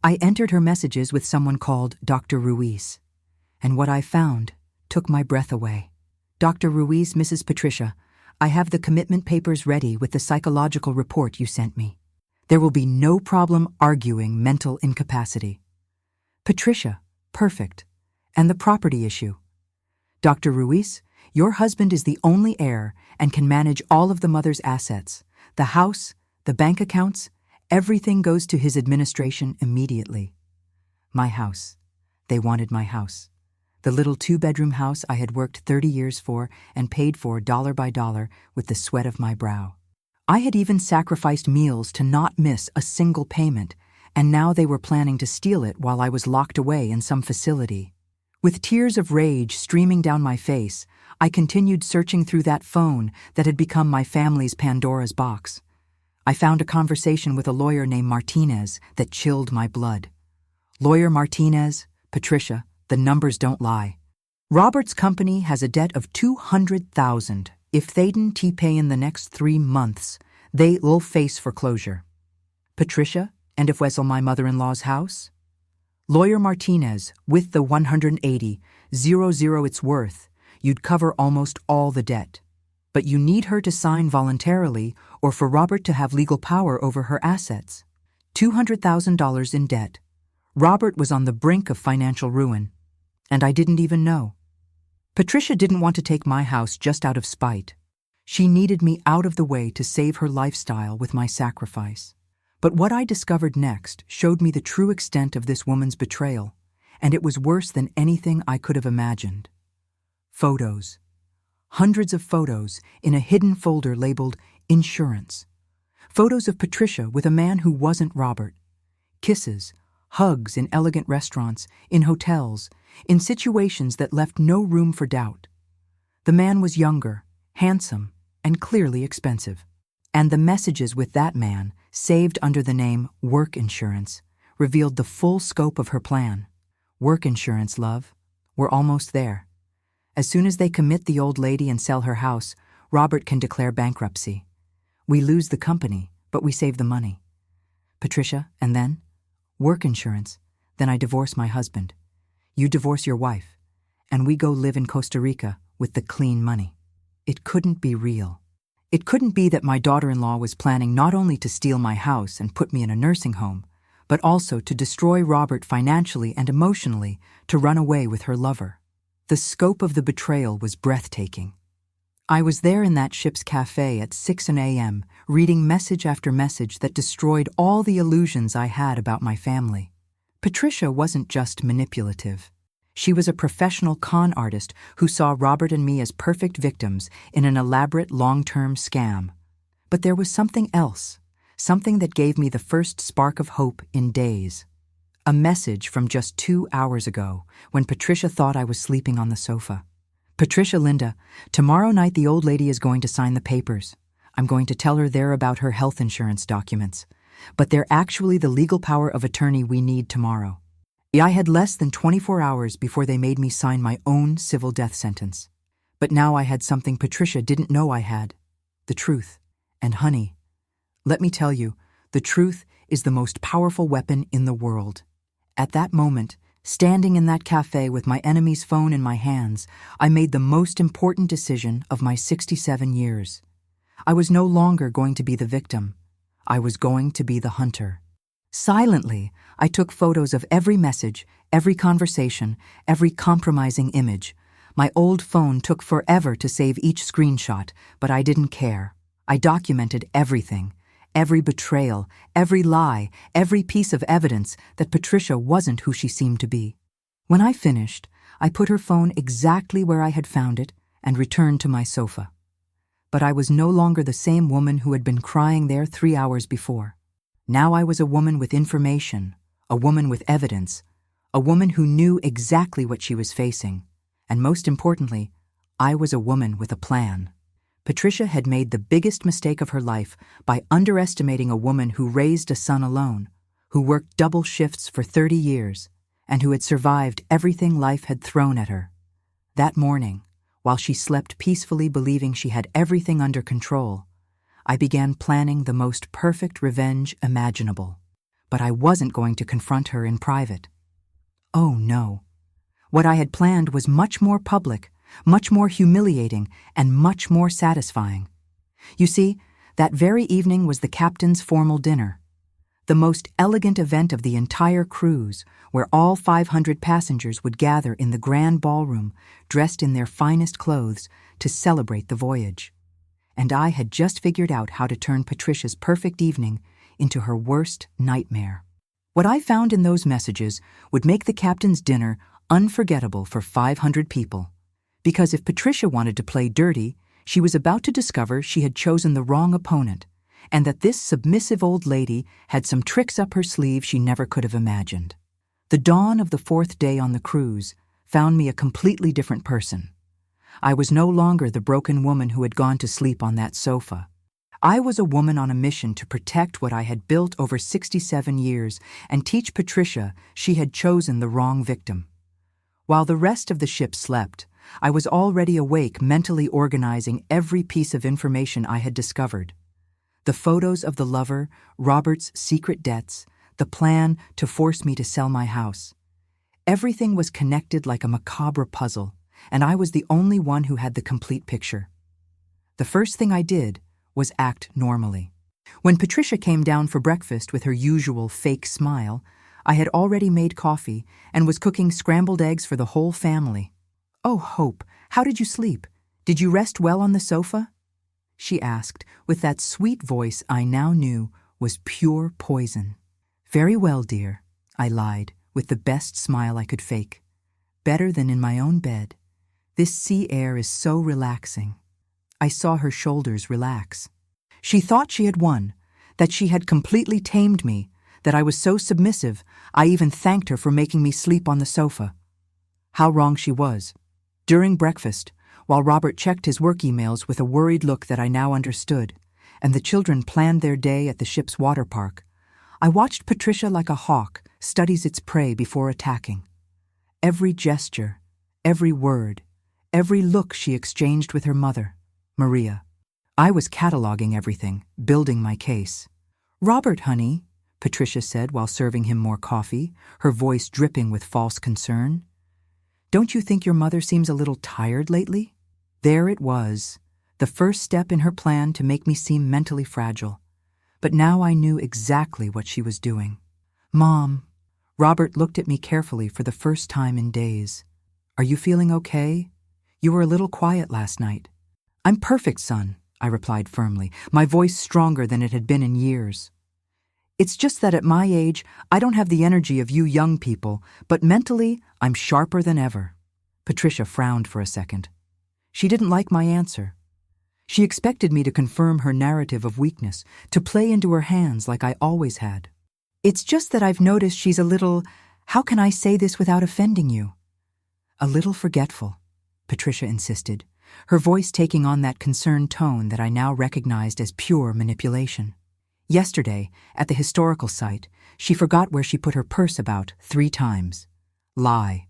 I entered her messages with someone called Dr. Ruiz. And what I found took my breath away. Dr. Ruiz, Mrs. Patricia, I have the commitment papers ready with the psychological report you sent me. There will be no problem arguing mental incapacity. Patricia, perfect. And the property issue. Dr. Ruiz, your husband is the only heir and can manage all of the mother's assets. The house, the bank accounts, everything goes to his administration immediately. My house. They wanted my house. The little 2-bedroom house I had worked 30 years for and paid for dollar by dollar with the sweat of my brow. I had even sacrificed meals to not miss a single payment, and now they were planning to steal it while I was locked away in some facility. With tears of rage streaming down my face, I continued searching through that phone that had become my family's Pandora's box. I found a conversation with a lawyer named Martinez that chilled my blood. Lawyer Martinez, Patricia, the numbers don't lie. Robert's company has a debt of $200,000. If they didn't pay in the next 3 months, they will face foreclosure. Patricia, and if Wessel my mother-in-law's house? Lawyer Martinez, with the 180,000 it's worth, you'd cover almost all the debt. But you need her to sign voluntarily or for Robert to have legal power over her assets. $200,000 in debt. Robert was on the brink of financial ruin. And I didn't even know. Patricia didn't want to take my house just out of spite. She needed me out of the way to save her lifestyle with my sacrifice. But what I discovered next showed me the true extent of this woman's betrayal, and it was worse than anything I could have imagined. Photos. Hundreds of photos in a hidden folder labeled Insurance. Photos of Patricia with a man who wasn't Robert. Kisses, hugs in elegant restaurants, in hotels, in situations that left no room for doubt. The man was younger, handsome, and clearly expensive. And the messages with that man, saved under the name Work Insurance, revealed the full scope of her plan. Work insurance, love. We're almost there. As soon as they commit the old lady and sell her house, Robert can declare bankruptcy. We lose the company, but we save the money. Patricia, and then? Work insurance. Then I divorce my husband. You divorce your wife. And we go live in Costa Rica with the clean money. It couldn't be real. It couldn't be that my daughter-in-law was planning not only to steal my house and put me in a nursing home, but also to destroy Robert financially and emotionally to run away with her lover. The scope of the betrayal was breathtaking. I was there in that ship's cafe at 6 a.m., reading message after message that destroyed all the illusions I had about my family. Patricia wasn't just manipulative. She was a professional con artist who saw Robert and me as perfect victims in an elaborate long-term scam. But there was something else, something that gave me the first spark of hope in days. A message from just 2 hours ago when Patricia thought I was sleeping on the sofa. "Patricia, Linda, tomorrow night the old lady is going to sign the papers. I'm going to tell her they're about her health insurance documents, but they're actually the legal power of attorney we need tomorrow." I had less than 24 hours before they made me sign my own civil death sentence. But now I had something Patricia didn't know I had: the truth. And honey, let me tell you, the truth is the most powerful weapon in the world. At that moment, standing in that cafe with my enemy's phone in my hands, I made the most important decision of my 67 years. I was no longer going to be the victim. I was going to be the hunter. Silently, I took photos of every message, every conversation, every compromising image. My old phone took forever to save each screenshot, but I didn't care. I documented everything, every betrayal, every lie, every piece of evidence that Patricia wasn't who she seemed to be. When I finished, I put her phone exactly where I had found it and returned to my sofa. But I was no longer the same woman who had been crying there 3 hours before. Now I was a woman with information, a woman with evidence, a woman who knew exactly what she was facing, and most importantly, I was a woman with a plan. Patricia had made the biggest mistake of her life by underestimating a woman who raised a son alone, who worked double shifts for 30 years, and who had survived everything life had thrown at her. That morning, while she slept peacefully believing she had everything under control, I began planning the most perfect revenge imaginable. But I wasn't going to confront her in private. Oh no. What I had planned was much more public, much more humiliating, and much more satisfying. You see, that very evening was the captain's formal dinner, the most elegant event of the entire cruise, where all 500 passengers would gather in the grand ballroom, dressed in their finest clothes, to celebrate the voyage. And I had just figured out how to turn Patricia's perfect evening into her worst nightmare. What I found in those messages would make the captain's dinner unforgettable for 500 people. Because if Patricia wanted to play dirty, she was about to discover she had chosen the wrong opponent, and that this submissive old lady had some tricks up her sleeve she never could have imagined. The dawn of the 4th day on the cruise found me a completely different person. I was no longer the broken woman who had gone to sleep on that sofa. I was a woman on a mission to protect what I had built over 67 years and teach Patricia she had chosen the wrong victim. While the rest of the ship slept, I was already awake, mentally organizing every piece of information I had discovered. The photos of the lover, Robert's secret debts, the plan to force me to sell my house. Everything was connected like a macabre puzzle, and I was the only one who had the complete picture. The first thing I did was act normally. When Patricia came down for breakfast with her usual fake smile, I had already made coffee and was cooking scrambled eggs for the whole family. "Oh, Hope, how did you sleep? Did you rest well on the sofa?" she asked, with that sweet voice I now knew was pure poison. "Very well, dear," I lied, with the best smile I could fake. "Better than in my own bed. This sea air is so relaxing." I saw her shoulders relax. She thought she had won, that she had completely tamed me, that I was so submissive I even thanked her for making me sleep on the sofa. How wrong she was. During breakfast, while Robert checked his work emails with a worried look that I now understood, and the children planned their day at the ship's water park, I watched Patricia like a hawk studies its prey before attacking. Every gesture, every word, every look she exchanged with her mother, Maria. I was cataloging everything, building my case. "Robert, honey," Patricia said while serving him more coffee, her voice dripping with false concern. "Don't you think your mother seems a little tired lately?" There it was, the first step in her plan to make me seem mentally fragile. But now I knew exactly what she was doing. "Mom," Robert looked at me carefully for the first time in days. "Are you feeling okay? You were a little quiet last night." "I'm perfect, son," I replied firmly, my voice stronger than it had been in years. It's just that at my age, I don't have the energy of you young people, but mentally, I'm sharper than ever. Patricia frowned for a second. She didn't like my answer. She expected me to confirm her narrative of weakness, to play into her hands like I always had. It's just that I've noticed she's a little, how can I say this without offending you? A little forgetful, Patricia insisted, her voice taking on that concerned tone that I now recognized as pure manipulation. Yesterday, at the historical site, she forgot where she put her purse about 3 times. Lie.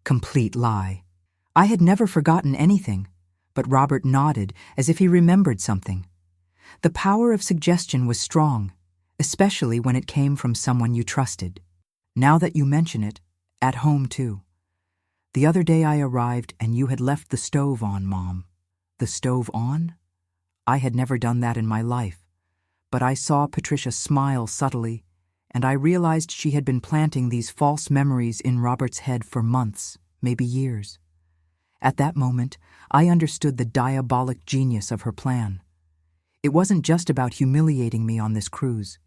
Complete lie. I had never forgotten anything, but Robert nodded as if he remembered something. The power of suggestion was strong, especially when it came from someone you trusted. Now that you mention it, at home too. The other day I arrived and you had left the stove on, Mom. The stove on? I had never done that in my life, but I saw Patricia smile subtly, and I realized she had been planting these false memories in Robert's head for months, maybe years. At that moment, I understood the diabolic genius of her plan. It wasn't just about humiliating me on this cruise.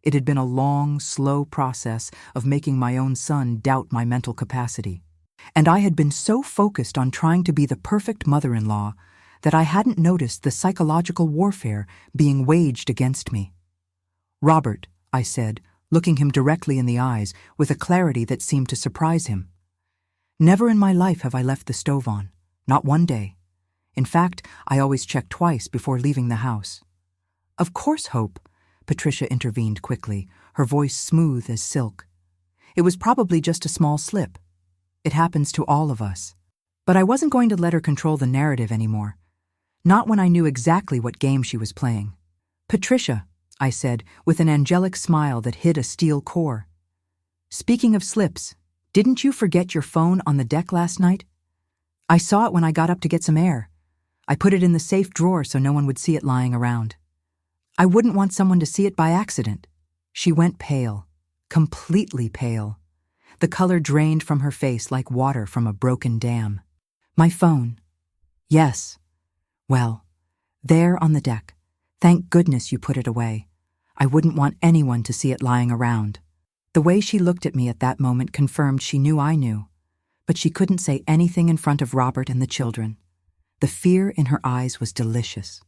It had been a long, slow process of making my own son doubt my mental capacity. And I had been so focused on trying to be the perfect mother-in-law that I hadn't noticed the psychological warfare being waged against me. "Robert," I said, looking him directly in the eyes with a clarity that seemed to surprise him. "Never in my life have I left the stove on, not one day. In fact, I always check twice before leaving the house." "Of course, Hope," Patricia intervened quickly, her voice smooth as silk. "It was probably just a small slip. It happens to all of us." But I wasn't going to let her control the narrative anymore. Not when I knew exactly what game she was playing. "Patricia," I said, with an angelic smile that hid a steel core. "Speaking of slips, didn't you forget your phone on the deck last night? I saw it when I got up to get some air. I put it in the safe drawer so no one would see it lying around. I wouldn't want someone to see it by accident." She went pale, completely pale. The color drained from her face like water from a broken dam. "My phone. Yes. Well, there on the deck. Thank goodness you put it away. I wouldn't want anyone to see it lying around." The way she looked at me at that moment confirmed she knew I knew, but she couldn't say anything in front of Robert and the children. The fear in her eyes was delicious.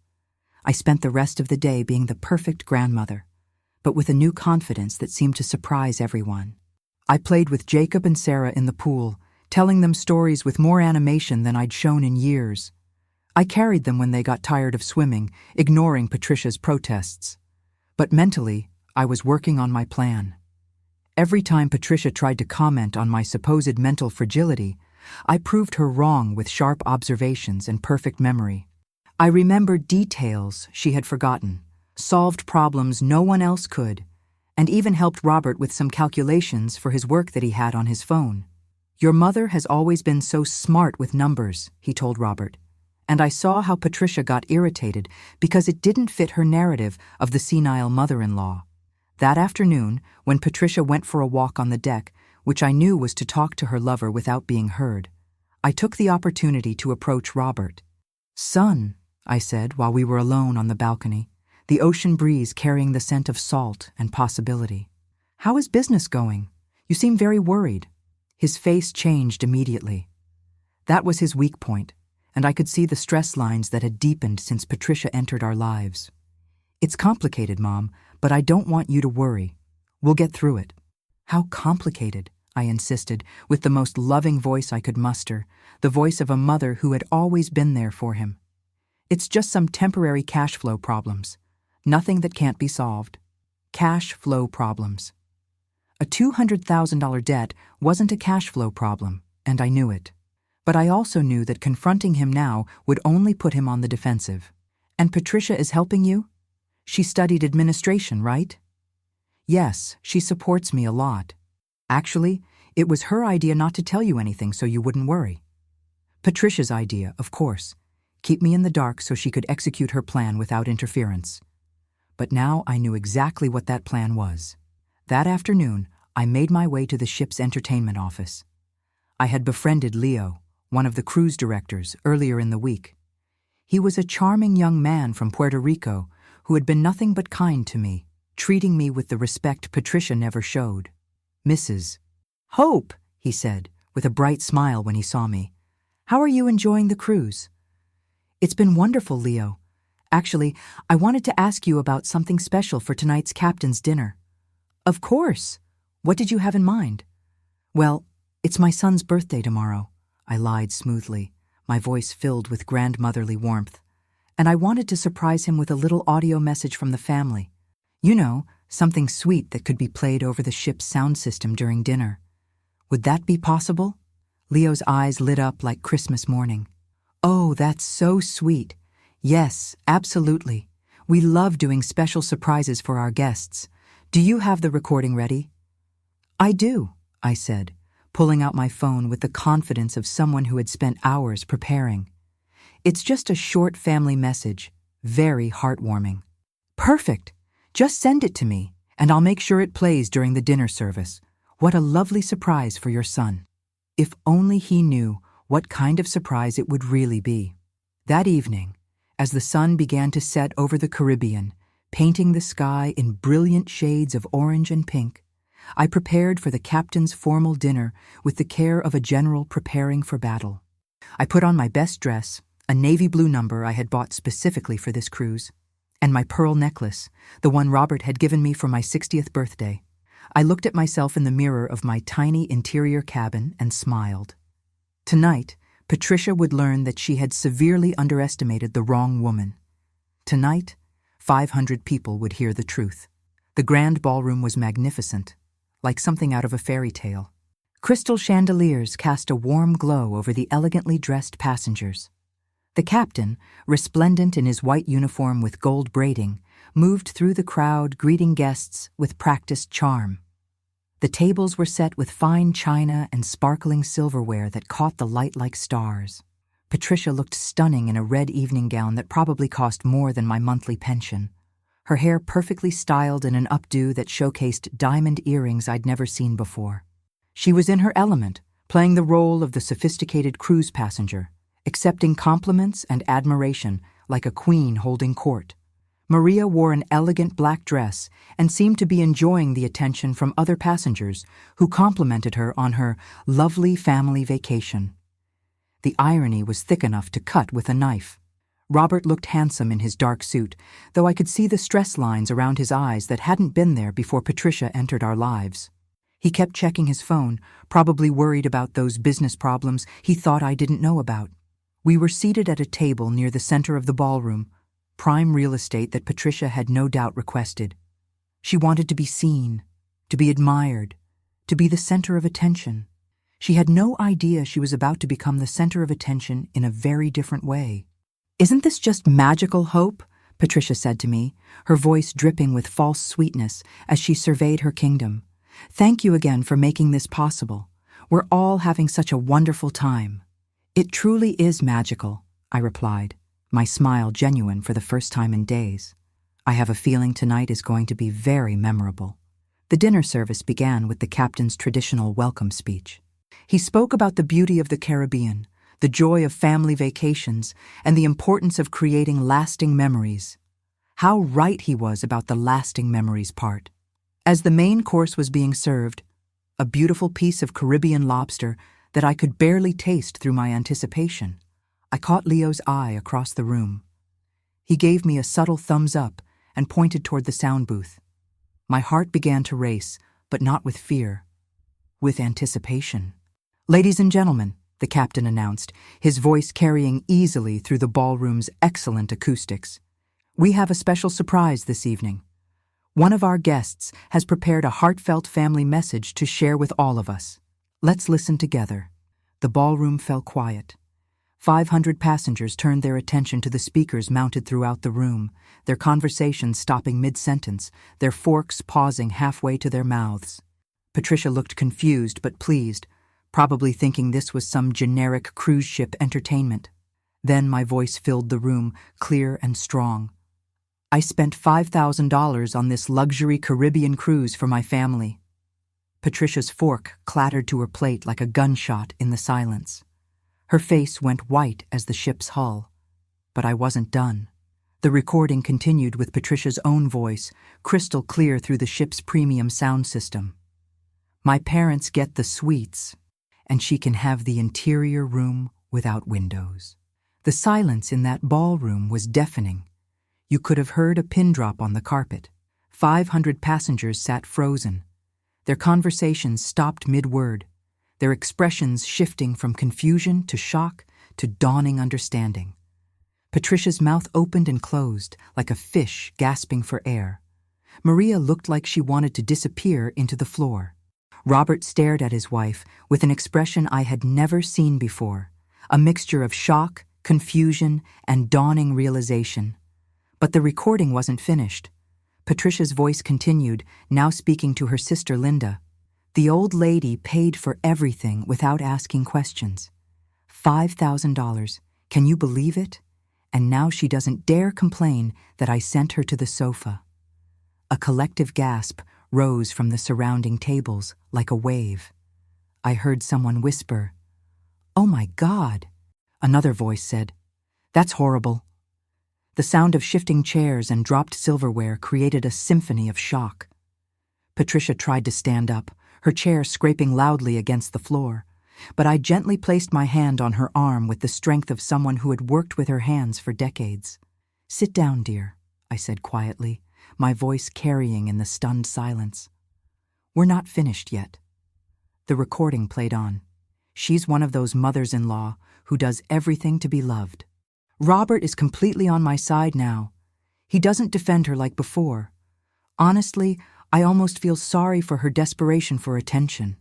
I spent the rest of the day being the perfect grandmother, but with a new confidence that seemed to surprise everyone. I played with Jacob and Sarah in the pool, telling them stories with more animation than I'd shown in years. I carried them when they got tired of swimming, ignoring Patricia's protests. But mentally, I was working on my plan. Every time Patricia tried to comment on my supposed mental fragility, I proved her wrong with sharp observations and perfect memory. I remembered details she had forgotten, solved problems no one else could, and even helped Robert with some calculations for his work that he had on his phone. "Your mother has always been so smart with numbers," he told Robert, and I saw how Patricia got irritated because it didn't fit her narrative of the senile mother-in-law. That afternoon, when Patricia went for a walk on the deck, which I knew was to talk to her lover without being heard, I took the opportunity to approach Robert. "Son," I said while we were alone on the balcony, the ocean breeze carrying the scent of salt and possibility. "How is business going? You seem very worried." His face changed immediately. That was his weak point, and I could see the stress lines that had deepened since Patricia entered our lives. "It's complicated, Mom, but I don't want you to worry. We'll get through it." "How complicated?" I insisted, with the most loving voice I could muster, the voice of a mother who had always been there for him. "It's just some temporary cash flow problems. Nothing that can't be solved. Cash flow problems." A $200,000 debt wasn't a cash flow problem, and I knew it. But I also knew that confronting him now would only put him on the defensive. "And Patricia is helping you? She studied administration, right?" "Yes, she supports me a lot. Actually, it was her idea not to tell you anything so you wouldn't worry." "Patricia's idea, of course. Keep me in the dark so she could execute her plan without interference." But now I knew exactly what that plan was. That afternoon, I made my way to the ship's entertainment office. I had befriended Leo, one of the cruise directors, earlier in the week. He was a charming young man from Puerto Rico who had been nothing but kind to me, treating me with the respect Patricia never showed. "Mrs. Hope," he said, with a bright smile when he saw me. "How are you enjoying the cruise?" "It's been wonderful, Leo. Actually, I wanted to ask you about something special for tonight's captain's dinner." "Of course. What did you have in mind?" "Well, it's my son's birthday tomorrow," I lied smoothly, my voice filled with grandmotherly warmth. "And I wanted to surprise him with a little audio message from the family. You know, something sweet that could be played over the ship's sound system during dinner. Would that be possible?" Leo's eyes lit up like Christmas morning. "Oh, that's so sweet. Yes, absolutely. We love doing special surprises for our guests. Do you have the recording ready?" "I do," I said, pulling out my phone with the confidence of someone who had spent hours preparing. "It's just a short family message, very heartwarming." "Perfect. Just send it to me, and I'll make sure it plays during the dinner service. What a lovely surprise for your son." If only he knew what kind of surprise it would really be. That evening, as the sun began to set over the Caribbean, painting the sky in brilliant shades of orange and pink, I prepared for the captain's formal dinner with the care of a general preparing for battle. I put on my best dress, a navy blue number I had bought specifically for this cruise, and my pearl necklace, the one Robert had given me for my 60th birthday. I looked at myself in the mirror of my tiny interior cabin and smiled. Tonight, Patricia would learn that she had severely underestimated the wrong woman. Tonight, 500 people would hear the truth. The grand ballroom was magnificent, like something out of a fairy tale. Crystal chandeliers cast a warm glow over the elegantly dressed passengers. The captain, resplendent in his white uniform with gold braiding, moved through the crowd greeting guests with practiced charm. The tables were set with fine china and sparkling silverware that caught the light like stars. Patricia looked stunning in a red evening gown that probably cost more than my monthly pension. Her hair perfectly styled in an updo that showcased diamond earrings I'd never seen before. She was in her element, playing the role of the sophisticated cruise passenger, accepting compliments and admiration like a queen holding court. Maria wore an elegant black dress and seemed to be enjoying the attention from other passengers who complimented her on her lovely family vacation. The irony was thick enough to cut with a knife. Robert looked handsome in his dark suit, though I could see the stress lines around his eyes that hadn't been there before Patricia entered our lives. He kept checking his phone, probably worried about those business problems he thought I didn't know about. We were seated at a table near the center of the ballroom, prime real estate that Patricia had no doubt requested. She wanted to be seen, to be admired, to be the center of attention. She had no idea she was about to become the center of attention in a very different way. "Isn't this just magical, Hope?" Patricia said to me, her voice dripping with false sweetness as she surveyed her kingdom. "Thank you again for making this possible. We're all having such a wonderful time." "It truly is magical," I replied, my smile genuine for the first time in days. "I have a feeling tonight is going to be very memorable." The dinner service began with the captain's traditional welcome speech. He spoke about the beauty of the Caribbean, the joy of family vacations, and the importance of creating lasting memories. How right he was about the lasting memories part. As the main course was being served, a beautiful piece of Caribbean lobster that I could barely taste through my anticipation, I caught Leo's eye across the room. He gave me a subtle thumbs up and pointed toward the sound booth. My heart began to race, but not with fear, with anticipation. "Ladies and gentlemen," the captain announced, his voice carrying easily through the ballroom's excellent acoustics, "we have a special surprise this evening. One of our guests has prepared a heartfelt family message to share with all of us. Let's listen together." The ballroom fell quiet. 500 passengers turned their attention to the speakers mounted throughout the room, their conversations stopping mid-sentence, their forks pausing halfway to their mouths. Patricia looked confused but pleased, probably thinking this was some generic cruise ship entertainment. Then my voice filled the room, clear and strong. "I spent $5,000 on this luxury Caribbean cruise for my family." Patricia's fork clattered to her plate like a gunshot in the silence. Her face went white as the ship's hull. But I wasn't done. The recording continued with Patricia's own voice, crystal clear through the ship's premium sound system. My parents get the suites, and she can have the interior room without windows. The silence in that ballroom was deafening. You could have heard a pin drop on the carpet. 500 passengers sat frozen. Their conversations stopped mid-word, their expressions shifting from confusion to shock to dawning understanding. Patricia's mouth opened and closed like a fish gasping for air. Maria looked like she wanted to disappear into the floor. Robert stared at his wife with an expression I had never seen before, a mixture of shock, confusion, and dawning realization. But the recording wasn't finished. Patricia's voice continued, now speaking to her sister Linda. The old lady paid for everything without asking questions. $5,000. Can you believe it? And now she doesn't dare complain that I sent her to the sofa. A collective gasp rose from the surrounding tables like a wave. I heard someone whisper, "Oh my God!" Another voice said, "That's horrible." The sound of shifting chairs and dropped silverware created a symphony of shock. Patricia tried to stand up, her chair scraping loudly against the floor, but I gently placed my hand on her arm with the strength of someone who had worked with her hands for decades. "Sit down, dear," I said quietly, my voice carrying in the stunned silence. "We're not finished yet." The recording played on. She's one of those mothers-in-law who does everything to be loved. Robert is completely on my side now. He doesn't defend her like before. Honestly, I almost feel sorry for her desperation for attention.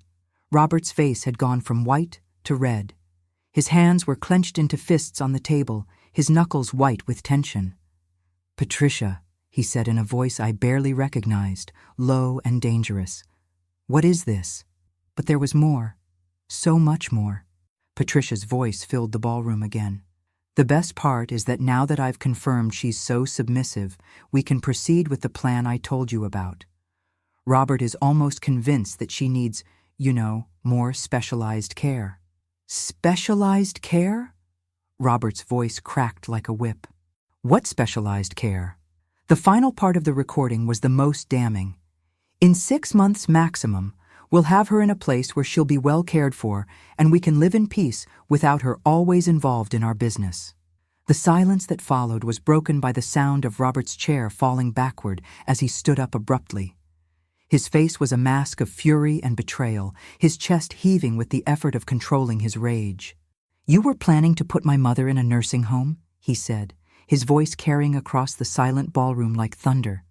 Robert's face had gone from white to red. His hands were clenched into fists on the table, his knuckles white with tension. "Patricia," he said in a voice I barely recognized, low and dangerous. "What is this?" But there was more. So much more. Patricia's voice filled the ballroom again. "The best part is that now that I've confirmed she's so submissive, we can proceed with the plan I told you about. Robert is almost convinced that she needs, more specialized care." "Specialized care?" Robert's voice cracked like a whip. "What specialized care?" The final part of the recording was the most damning. "In 6 months maximum, we'll have her in a place where she'll be well cared for, and we can live in peace without her always involved in our business." The silence that followed was broken by the sound of Robert's chair falling backward as he stood up abruptly. His face was a mask of fury and betrayal, his chest heaving with the effort of controlling his rage. "You were planning to put my mother in a nursing home?" he said, his voice carrying across the silent ballroom like thunder.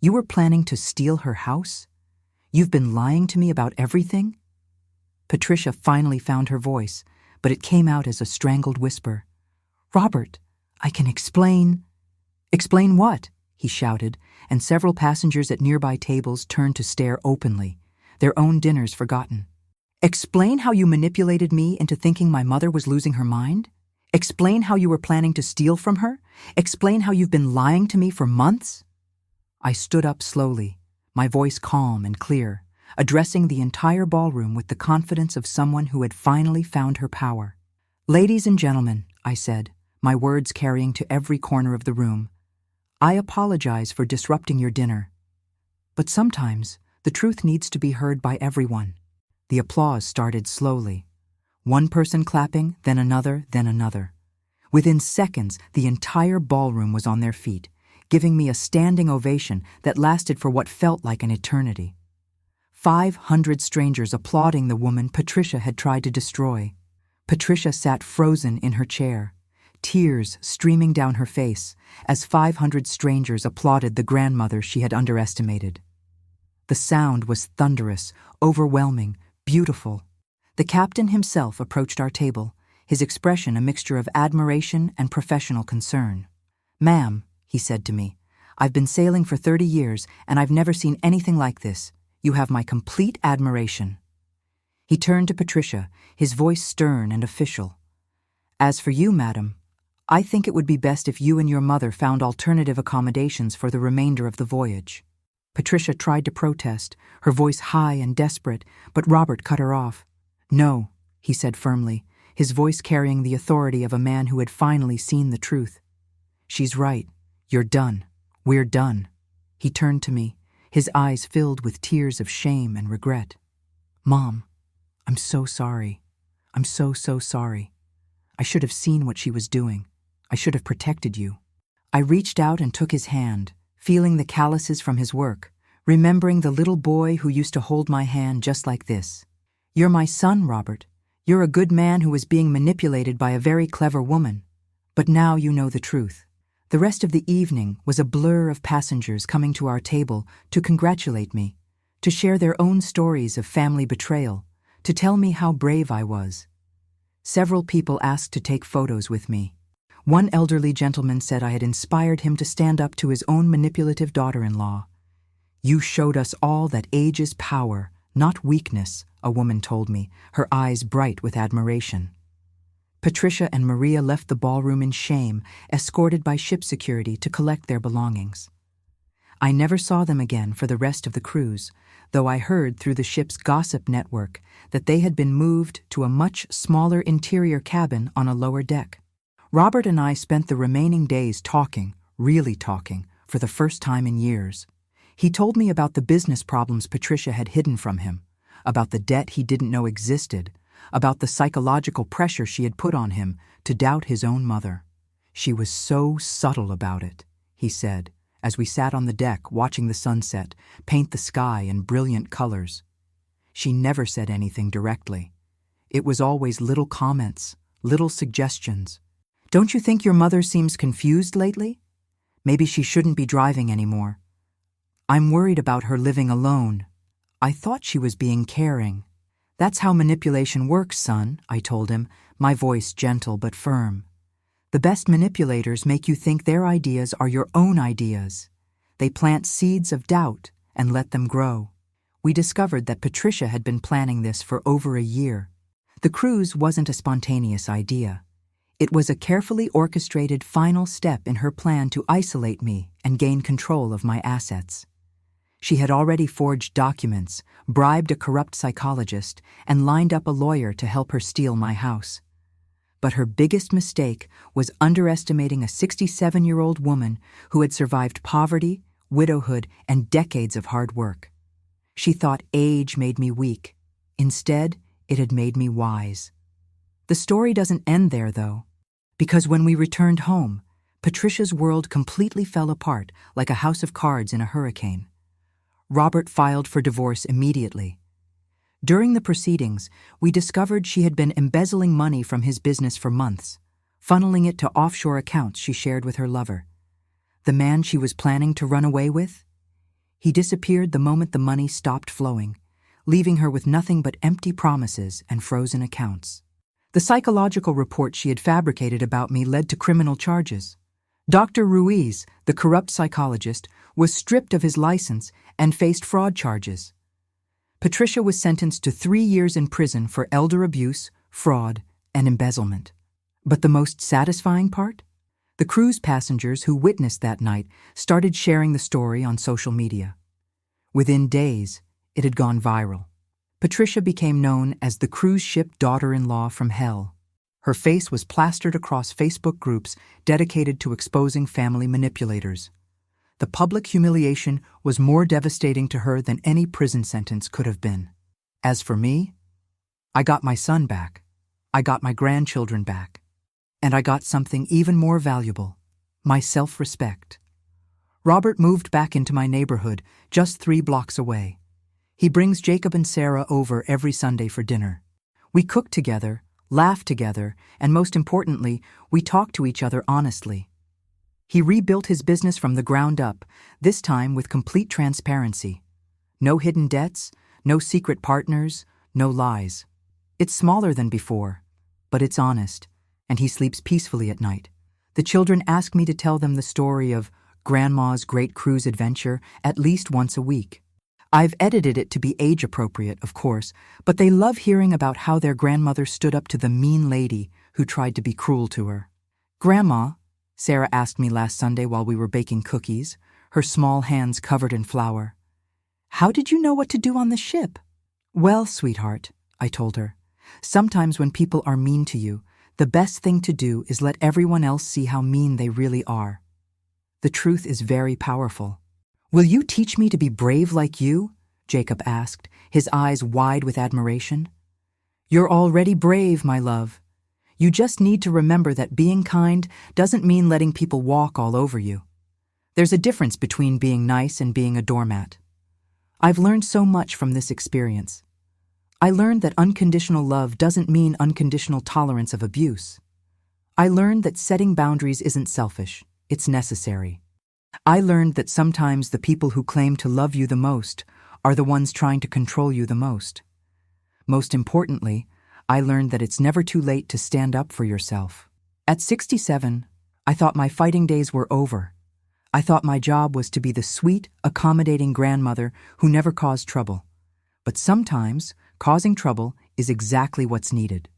"You were planning to steal her house? You've been lying to me about everything?" Patricia finally found her voice, but it came out as a strangled whisper. "Robert, I can explain." "Explain what?" he shouted, and several passengers at nearby tables turned to stare openly, their own dinners forgotten. "Explain how you manipulated me into thinking my mother was losing her mind? Explain how you were planning to steal from her? Explain how you've been lying to me for months?" I stood up slowly, my voice calm and clear, addressing the entire ballroom with the confidence of someone who had finally found her power. "Ladies and gentlemen," I said, my words carrying to every corner of the room, "I apologize for disrupting your dinner. But sometimes the truth needs to be heard by everyone." The applause started slowly. One person clapping, then another, then another. Within seconds, the entire ballroom was on their feet, giving me a standing ovation that lasted for what felt like an eternity. 500 strangers applauding the woman Patricia had tried to destroy. Patricia sat frozen in her chair, tears streaming down her face as 500 strangers applauded the grandmother she had underestimated. The sound was thunderous, overwhelming, beautiful. The captain himself approached our table, his expression a mixture of admiration and professional concern. "Ma'am," he said to me, "I've been sailing for 30 years, and I've never seen anything like this. You have my complete admiration." He turned to Patricia, his voice stern and official. "As for you, madam, I think it would be best if you and your mother found alternative accommodations for the remainder of the voyage." Patricia tried to protest, her voice high and desperate, but Robert cut her off. "No," he said firmly, his voice carrying the authority of a man who had finally seen the truth. "She's right. "You're done. We're done." He turned to me, his eyes filled with tears of shame and regret. "Mom, I'm so sorry. I'm so sorry. I should have seen what she was doing. I should have protected you." I reached out and took his hand, feeling the calluses from his work, remembering the little boy who used to hold my hand just like this. "You're my son, Robert. You're a good man who was being manipulated by a very clever woman. But now you know the truth." The rest of the evening was a blur of passengers coming to our table to congratulate me, to share their own stories of family betrayal, to tell me how brave I was. Several people asked to take photos with me. One elderly gentleman said I had inspired him to stand up to his own manipulative daughter-in-law. "You showed us all that age is power, not weakness," a woman told me, her eyes bright with admiration. Patricia and Maria left the ballroom in shame, escorted by ship security to collect their belongings. I never saw them again for the rest of the cruise, though I heard through the ship's gossip network that they had been moved to a much smaller interior cabin on a lower deck. Robert and I spent the remaining days talking, really talking, for the first time in years. He told me about the business problems Patricia had hidden from him, about the debt he didn't know existed, about the psychological pressure she had put on him to doubt his own mother. "She was so subtle about it," he said, as we sat on the deck watching the sunset paint the sky in brilliant colors. "She never said anything directly. It was always little comments, little suggestions. Don't you think your mother seems confused lately? Maybe she shouldn't be driving anymore. I'm worried about her living alone." I thought she was being caring. "That's how manipulation works, son," I told him, my voice gentle but firm. "The best manipulators make you think their ideas are your own ideas. They plant seeds of doubt and let them grow." We discovered that Patricia had been planning this for over a year. The cruise wasn't a spontaneous idea. It was a carefully orchestrated final step in her plan to isolate me and gain control of my assets. She had already forged documents, bribed a corrupt psychologist, and lined up a lawyer to help her steal my house. But her biggest mistake was underestimating a 67-year-old woman who had survived poverty, widowhood, and decades of hard work. She thought age made me weak. Instead, it had made me wise. The story doesn't end there, though, because when we returned home, Patricia's world completely fell apart like a house of cards in a hurricane. Robert filed for divorce immediately. During the proceedings, we discovered she had been embezzling money from his business for months, funneling it to offshore accounts she shared with her lover. The man she was planning to run away with? He disappeared the moment the money stopped flowing, leaving her with nothing but empty promises and frozen accounts. The psychological report she had fabricated about me led to criminal charges. Dr. Ruiz, the corrupt psychologist, was stripped of his license and faced fraud charges. Patricia was sentenced to 3 years in prison for elder abuse, fraud, and embezzlement. But the most satisfying part? The cruise passengers who witnessed that night started sharing the story on social media. Within days, it had gone viral. Patricia became known as the cruise ship daughter-in-law from hell. Her face was plastered across Facebook groups dedicated to exposing family manipulators. The public humiliation was more devastating to her than any prison sentence could have been. As for me, I got my son back. I got my grandchildren back. And I got something even more valuable, my self-respect. Robert moved back into my neighborhood, just 3 blocks away. He brings Jacob and Sarah over every Sunday for dinner. We cook together, laugh together, and most importantly, we talk to each other honestly. He rebuilt his business from the ground up, this time with complete transparency. No hidden debts, no secret partners, no lies. It's smaller than before, but it's honest, and he sleeps peacefully at night. The children ask me to tell them the story of Grandma's great cruise adventure at least once a week. I've edited it to be age-appropriate, of course, but they love hearing about how their grandmother stood up to the mean lady who tried to be cruel to her. "Grandma," Sarah asked me last Sunday while we were baking cookies, her small hands covered in flour, "how did you know what to do on the ship?" "Well, sweetheart," I told her, "sometimes when people are mean to you, the best thing to do is let everyone else see how mean they really are. The truth is very powerful. Will you teach me to be brave like you? Jacob asked, his eyes wide with admiration. You're already brave, my love. You just need to remember that being kind doesn't mean letting people walk all over you. There's a difference between being nice and being a doormat. I've learned so much from this experience. I learned that unconditional love doesn't mean unconditional tolerance of abuse. I learned that setting boundaries isn't selfish, it's necessary. I learned that sometimes the people who claim to love you the most are the ones trying to control you the most. Most importantly, I learned that it's never too late to stand up for yourself. At 67, I thought my fighting days were over. I thought my job was to be the sweet, accommodating grandmother who never caused trouble. But sometimes, causing trouble is exactly what's needed.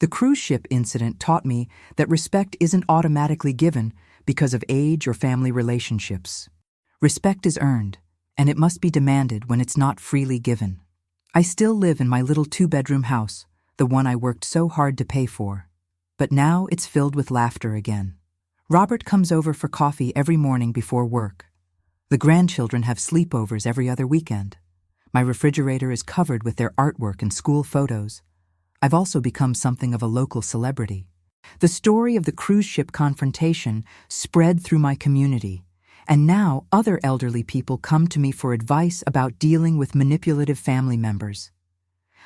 The cruise ship incident taught me that respect isn't automatically given because of age or family relationships. Respect is earned, and it must be demanded when it's not freely given. I still live in my little 2-bedroom house, the one I worked so hard to pay for. But now it's filled with laughter again. Robert comes over for coffee every morning before work. The grandchildren have sleepovers every other weekend. My refrigerator is covered with their artwork and school photos. I've also become something of a local celebrity. The story of the cruise ship confrontation spread through my community, and now other elderly people come to me for advice about dealing with manipulative family members.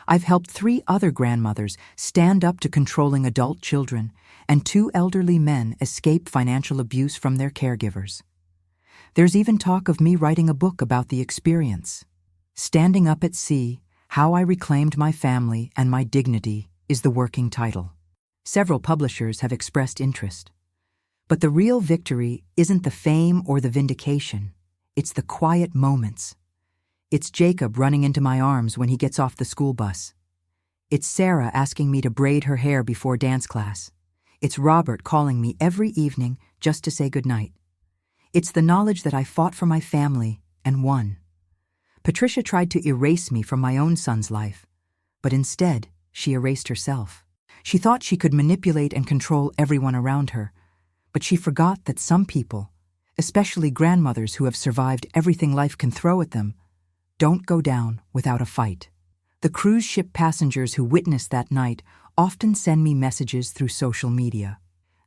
I've helped 3 other grandmothers stand up to controlling adult children, and 2 elderly men escape financial abuse from their caregivers. There's even talk of me writing a book about the experience. Standing Up at Sea: How I Reclaimed My Family and My Dignity is the working title. Several publishers have expressed interest. But the real victory isn't the fame or the vindication. It's the quiet moments. It's Jacob running into my arms when he gets off the school bus. It's Sarah asking me to braid her hair before dance class. It's Robert calling me every evening just to say goodnight. It's the knowledge that I fought for my family and won. Patricia tried to erase me from my own son's life, but instead, she erased herself. She thought she could manipulate and control everyone around her, but she forgot that some people, especially grandmothers who have survived everything life can throw at them, don't go down without a fight. The cruise ship passengers who witnessed that night often send me messages through social media.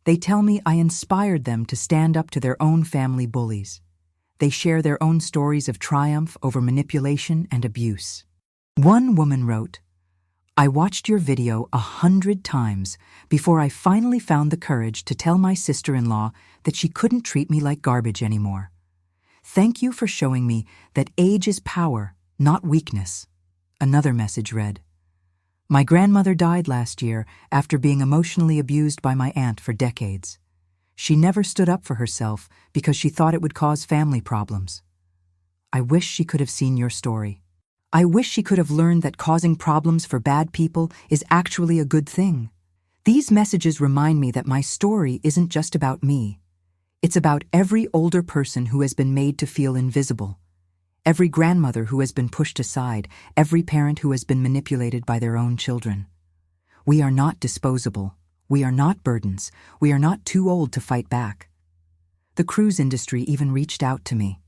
They tell me I inspired them to stand up to their own family bullies. They share their own stories of triumph over manipulation and abuse. One woman wrote, "I watched your video 100 times before I finally found the courage to tell my sister-in-law that she couldn't treat me like garbage anymore. Thank you for showing me that age is power, not weakness." Another message read, "My grandmother died last year after being emotionally abused by my aunt for decades. She never stood up for herself because she thought it would cause family problems. I wish she could have seen your story. I wish she could have learned that causing problems for bad people is actually a good thing." These messages remind me that my story isn't just about me. It's about every older person who has been made to feel invisible, every grandmother who has been pushed aside, every parent who has been manipulated by their own children. We are not disposable. We are not burdens. We are not too old to fight back. The cruise industry even reached out to me.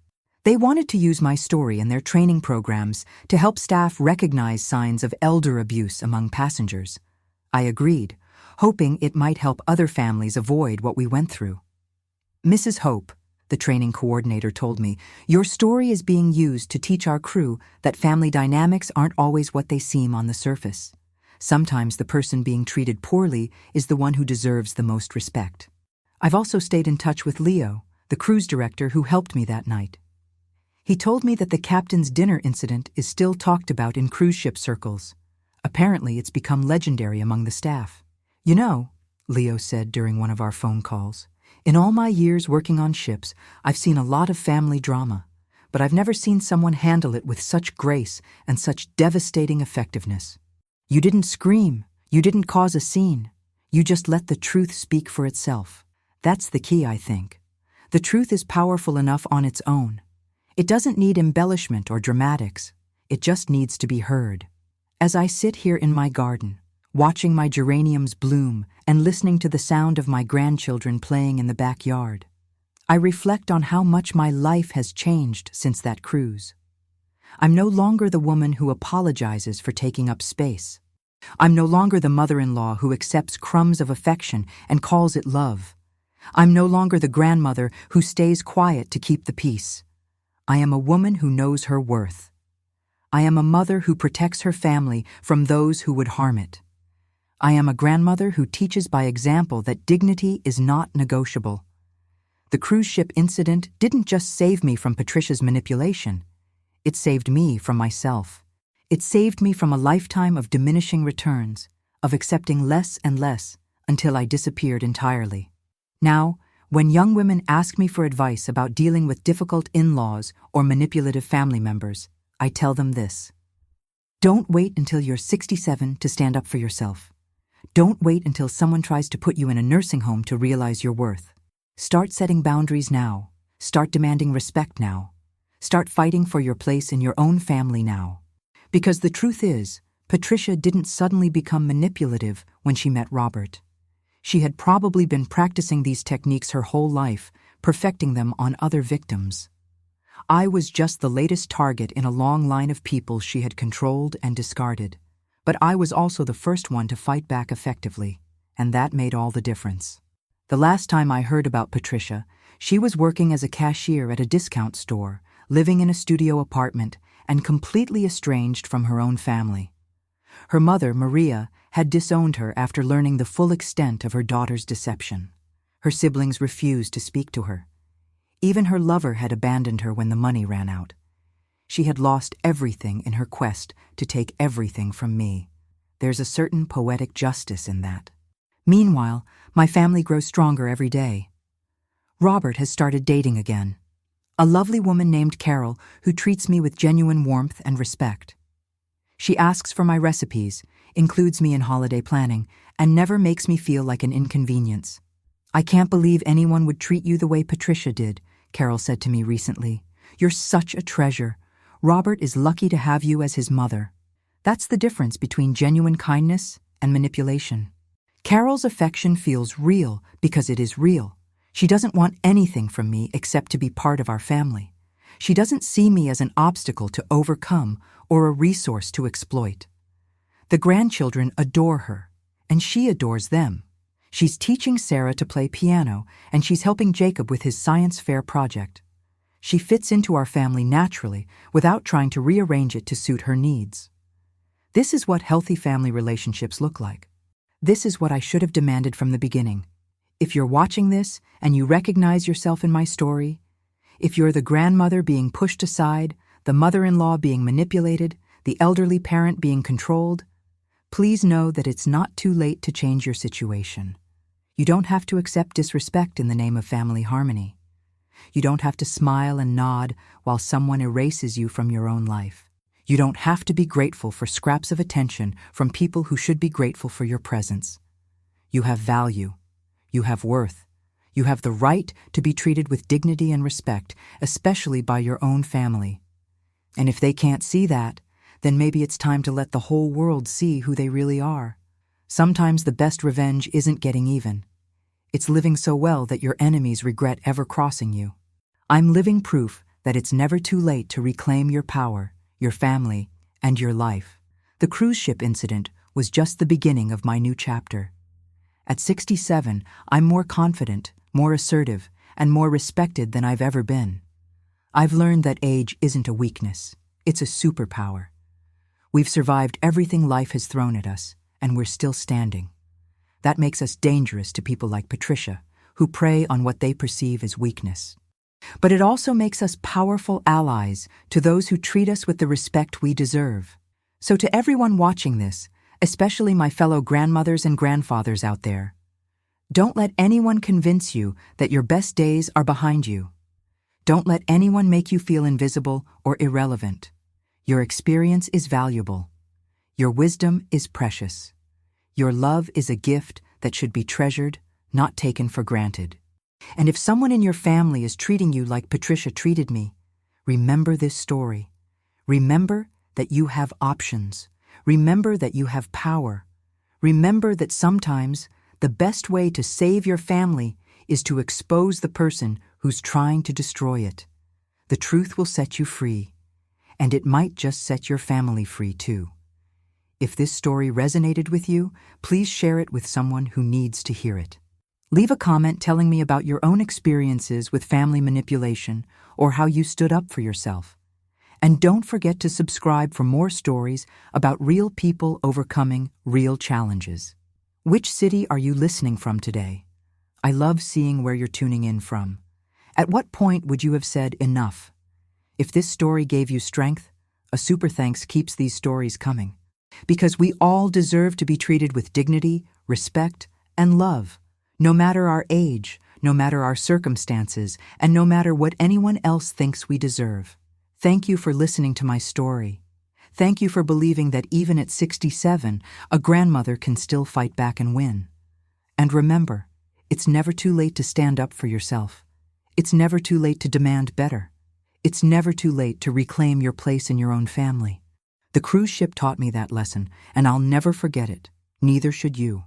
They wanted to use my story in their training programs to help staff recognize signs of elder abuse among passengers. I agreed, hoping it might help other families avoid what we went through. "Mrs. Hope," the training coordinator told me, "your story is being used to teach our crew that family dynamics aren't always what they seem on the surface. Sometimes the person being treated poorly is the one who deserves the most respect." I've also stayed in touch with Leo, the cruise director who helped me that night. He told me that the captain's dinner incident is still talked about in cruise ship circles. Apparently, it's become legendary among the staff. "You know," Leo said during one of our phone calls, "in all my years working on ships, I've seen a lot of family drama, but I've never seen someone handle it with such grace and such devastating effectiveness. You didn't scream. You didn't cause a scene. You just let the truth speak for itself. That's the key, I think. The truth is powerful enough on its own. It doesn't need embellishment or dramatics. It just needs to be heard." As I sit here in my garden, watching my geraniums bloom and listening to the sound of my grandchildren playing in the backyard, I reflect on how much my life has changed since that cruise. I'm no longer the woman who apologizes for taking up space. I'm no longer the mother-in-law who accepts crumbs of affection and calls it love. I'm no longer the grandmother who stays quiet to keep the peace. I am a woman who knows her worth. I am a mother who protects her family from those who would harm it. I am a grandmother who teaches by example that dignity is not negotiable. The cruise ship incident didn't just save me from Patricia's manipulation. It saved me from myself. It saved me from a lifetime of diminishing returns, of accepting less and less until I disappeared entirely. Now, when young women ask me for advice about dealing with difficult in-laws or manipulative family members, I tell them this. Don't wait until you're 67 to stand up for yourself. Don't wait until someone tries to put you in a nursing home to realize your worth. Start setting boundaries now. Start demanding respect now. Start fighting for your place in your own family now. Because the truth is, Patricia didn't suddenly become manipulative when she met Robert. She had probably been practicing these techniques her whole life, perfecting them on other victims. I was just the latest target in a long line of people she had controlled and discarded. But I was also the first one to fight back effectively, and that made all the difference. The last time I heard about Patricia, she was working as a cashier at a discount store, living in a studio apartment, and completely estranged from her own family. Her mother, Maria, had disowned her after learning the full extent of her daughter's deception. Her siblings refused to speak to her. Even her lover had abandoned her when the money ran out. She had lost everything in her quest to take everything from me. There's a certain poetic justice in that. Meanwhile, my family grows stronger every day. Robert has started dating again. A lovely woman named Carol who treats me with genuine warmth and respect. She asks for my recipes, includes me in holiday planning, and never makes me feel like an inconvenience. I can't believe anyone would treat you the way Patricia did, Carol said to me recently. You're such a treasure. Robert is lucky to have you as his mother. That's the difference between genuine kindness and manipulation. Carol's affection feels real because it is real. She doesn't want anything from me except to be part of our family. She doesn't see me as an obstacle to overcome or a resource to exploit. The grandchildren adore her, and she adores them. She's teaching Sarah to play piano, and she's helping Jacob with his science fair project. She fits into our family naturally without trying to rearrange it to suit her needs. This is what healthy family relationships look like. This is what I should have demanded from the beginning. If you're watching this and you recognize yourself in my story, if you're the grandmother being pushed aside, the mother-in-law being manipulated, the elderly parent being controlled, please know that it's not too late to change your situation. You don't have to accept disrespect in the name of family harmony. You don't have to smile and nod while someone erases you from your own life. You don't have to be grateful for scraps of attention from people who should be grateful for your presence. You have value. You have worth. You have the right to be treated with dignity and respect, especially by your own family. And if they can't see that, then maybe it's time to let the whole world see who they really are. Sometimes the best revenge isn't getting even. It's living so well that your enemies regret ever crossing you. I'm living proof that it's never too late to reclaim your power, your family, and your life. The cruise ship incident was just the beginning of my new chapter. At 67, I'm more confident, more assertive, and more respected than I've ever been. I've learned that age isn't a weakness, it's a superpower. We've survived everything life has thrown at us, and we're still standing. That makes us dangerous to people like Patricia, who prey on what they perceive as weakness. But it also makes us powerful allies to those who treat us with the respect we deserve. So to everyone watching this, especially my fellow grandmothers and grandfathers out there, don't let anyone convince you that your best days are behind you. Don't let anyone make you feel invisible or irrelevant. Your experience is valuable. Your wisdom is precious. Your love is a gift that should be treasured, not taken for granted. And if someone in your family is treating you like Patricia treated me, remember this story. Remember that you have options. Remember that you have power. Remember that sometimes the best way to save your family is to expose the person who who's trying to destroy it. The truth will set you free, and it might just set your family free too. If this story resonated with you, please share it with someone who needs to hear it. Leave a comment telling me about your own experiences with family manipulation or how you stood up for yourself. And don't forget to subscribe for more stories about real people overcoming real challenges. Which city are you listening from today? I love seeing where you're tuning in from. At what point would you have said enough? If this story gave you strength, a super thanks keeps these stories coming. Because we all deserve to be treated with dignity, respect, and love, no matter our age, no matter our circumstances, and no matter what anyone else thinks we deserve. Thank you for listening to my story. Thank you for believing that even at 67, a grandmother can still fight back and win. And remember, it's never too late to stand up for yourself. It's never too late to demand better. It's never too late to reclaim your place in your own family. The cruise ship taught me that lesson, and I'll never forget it. Neither should you.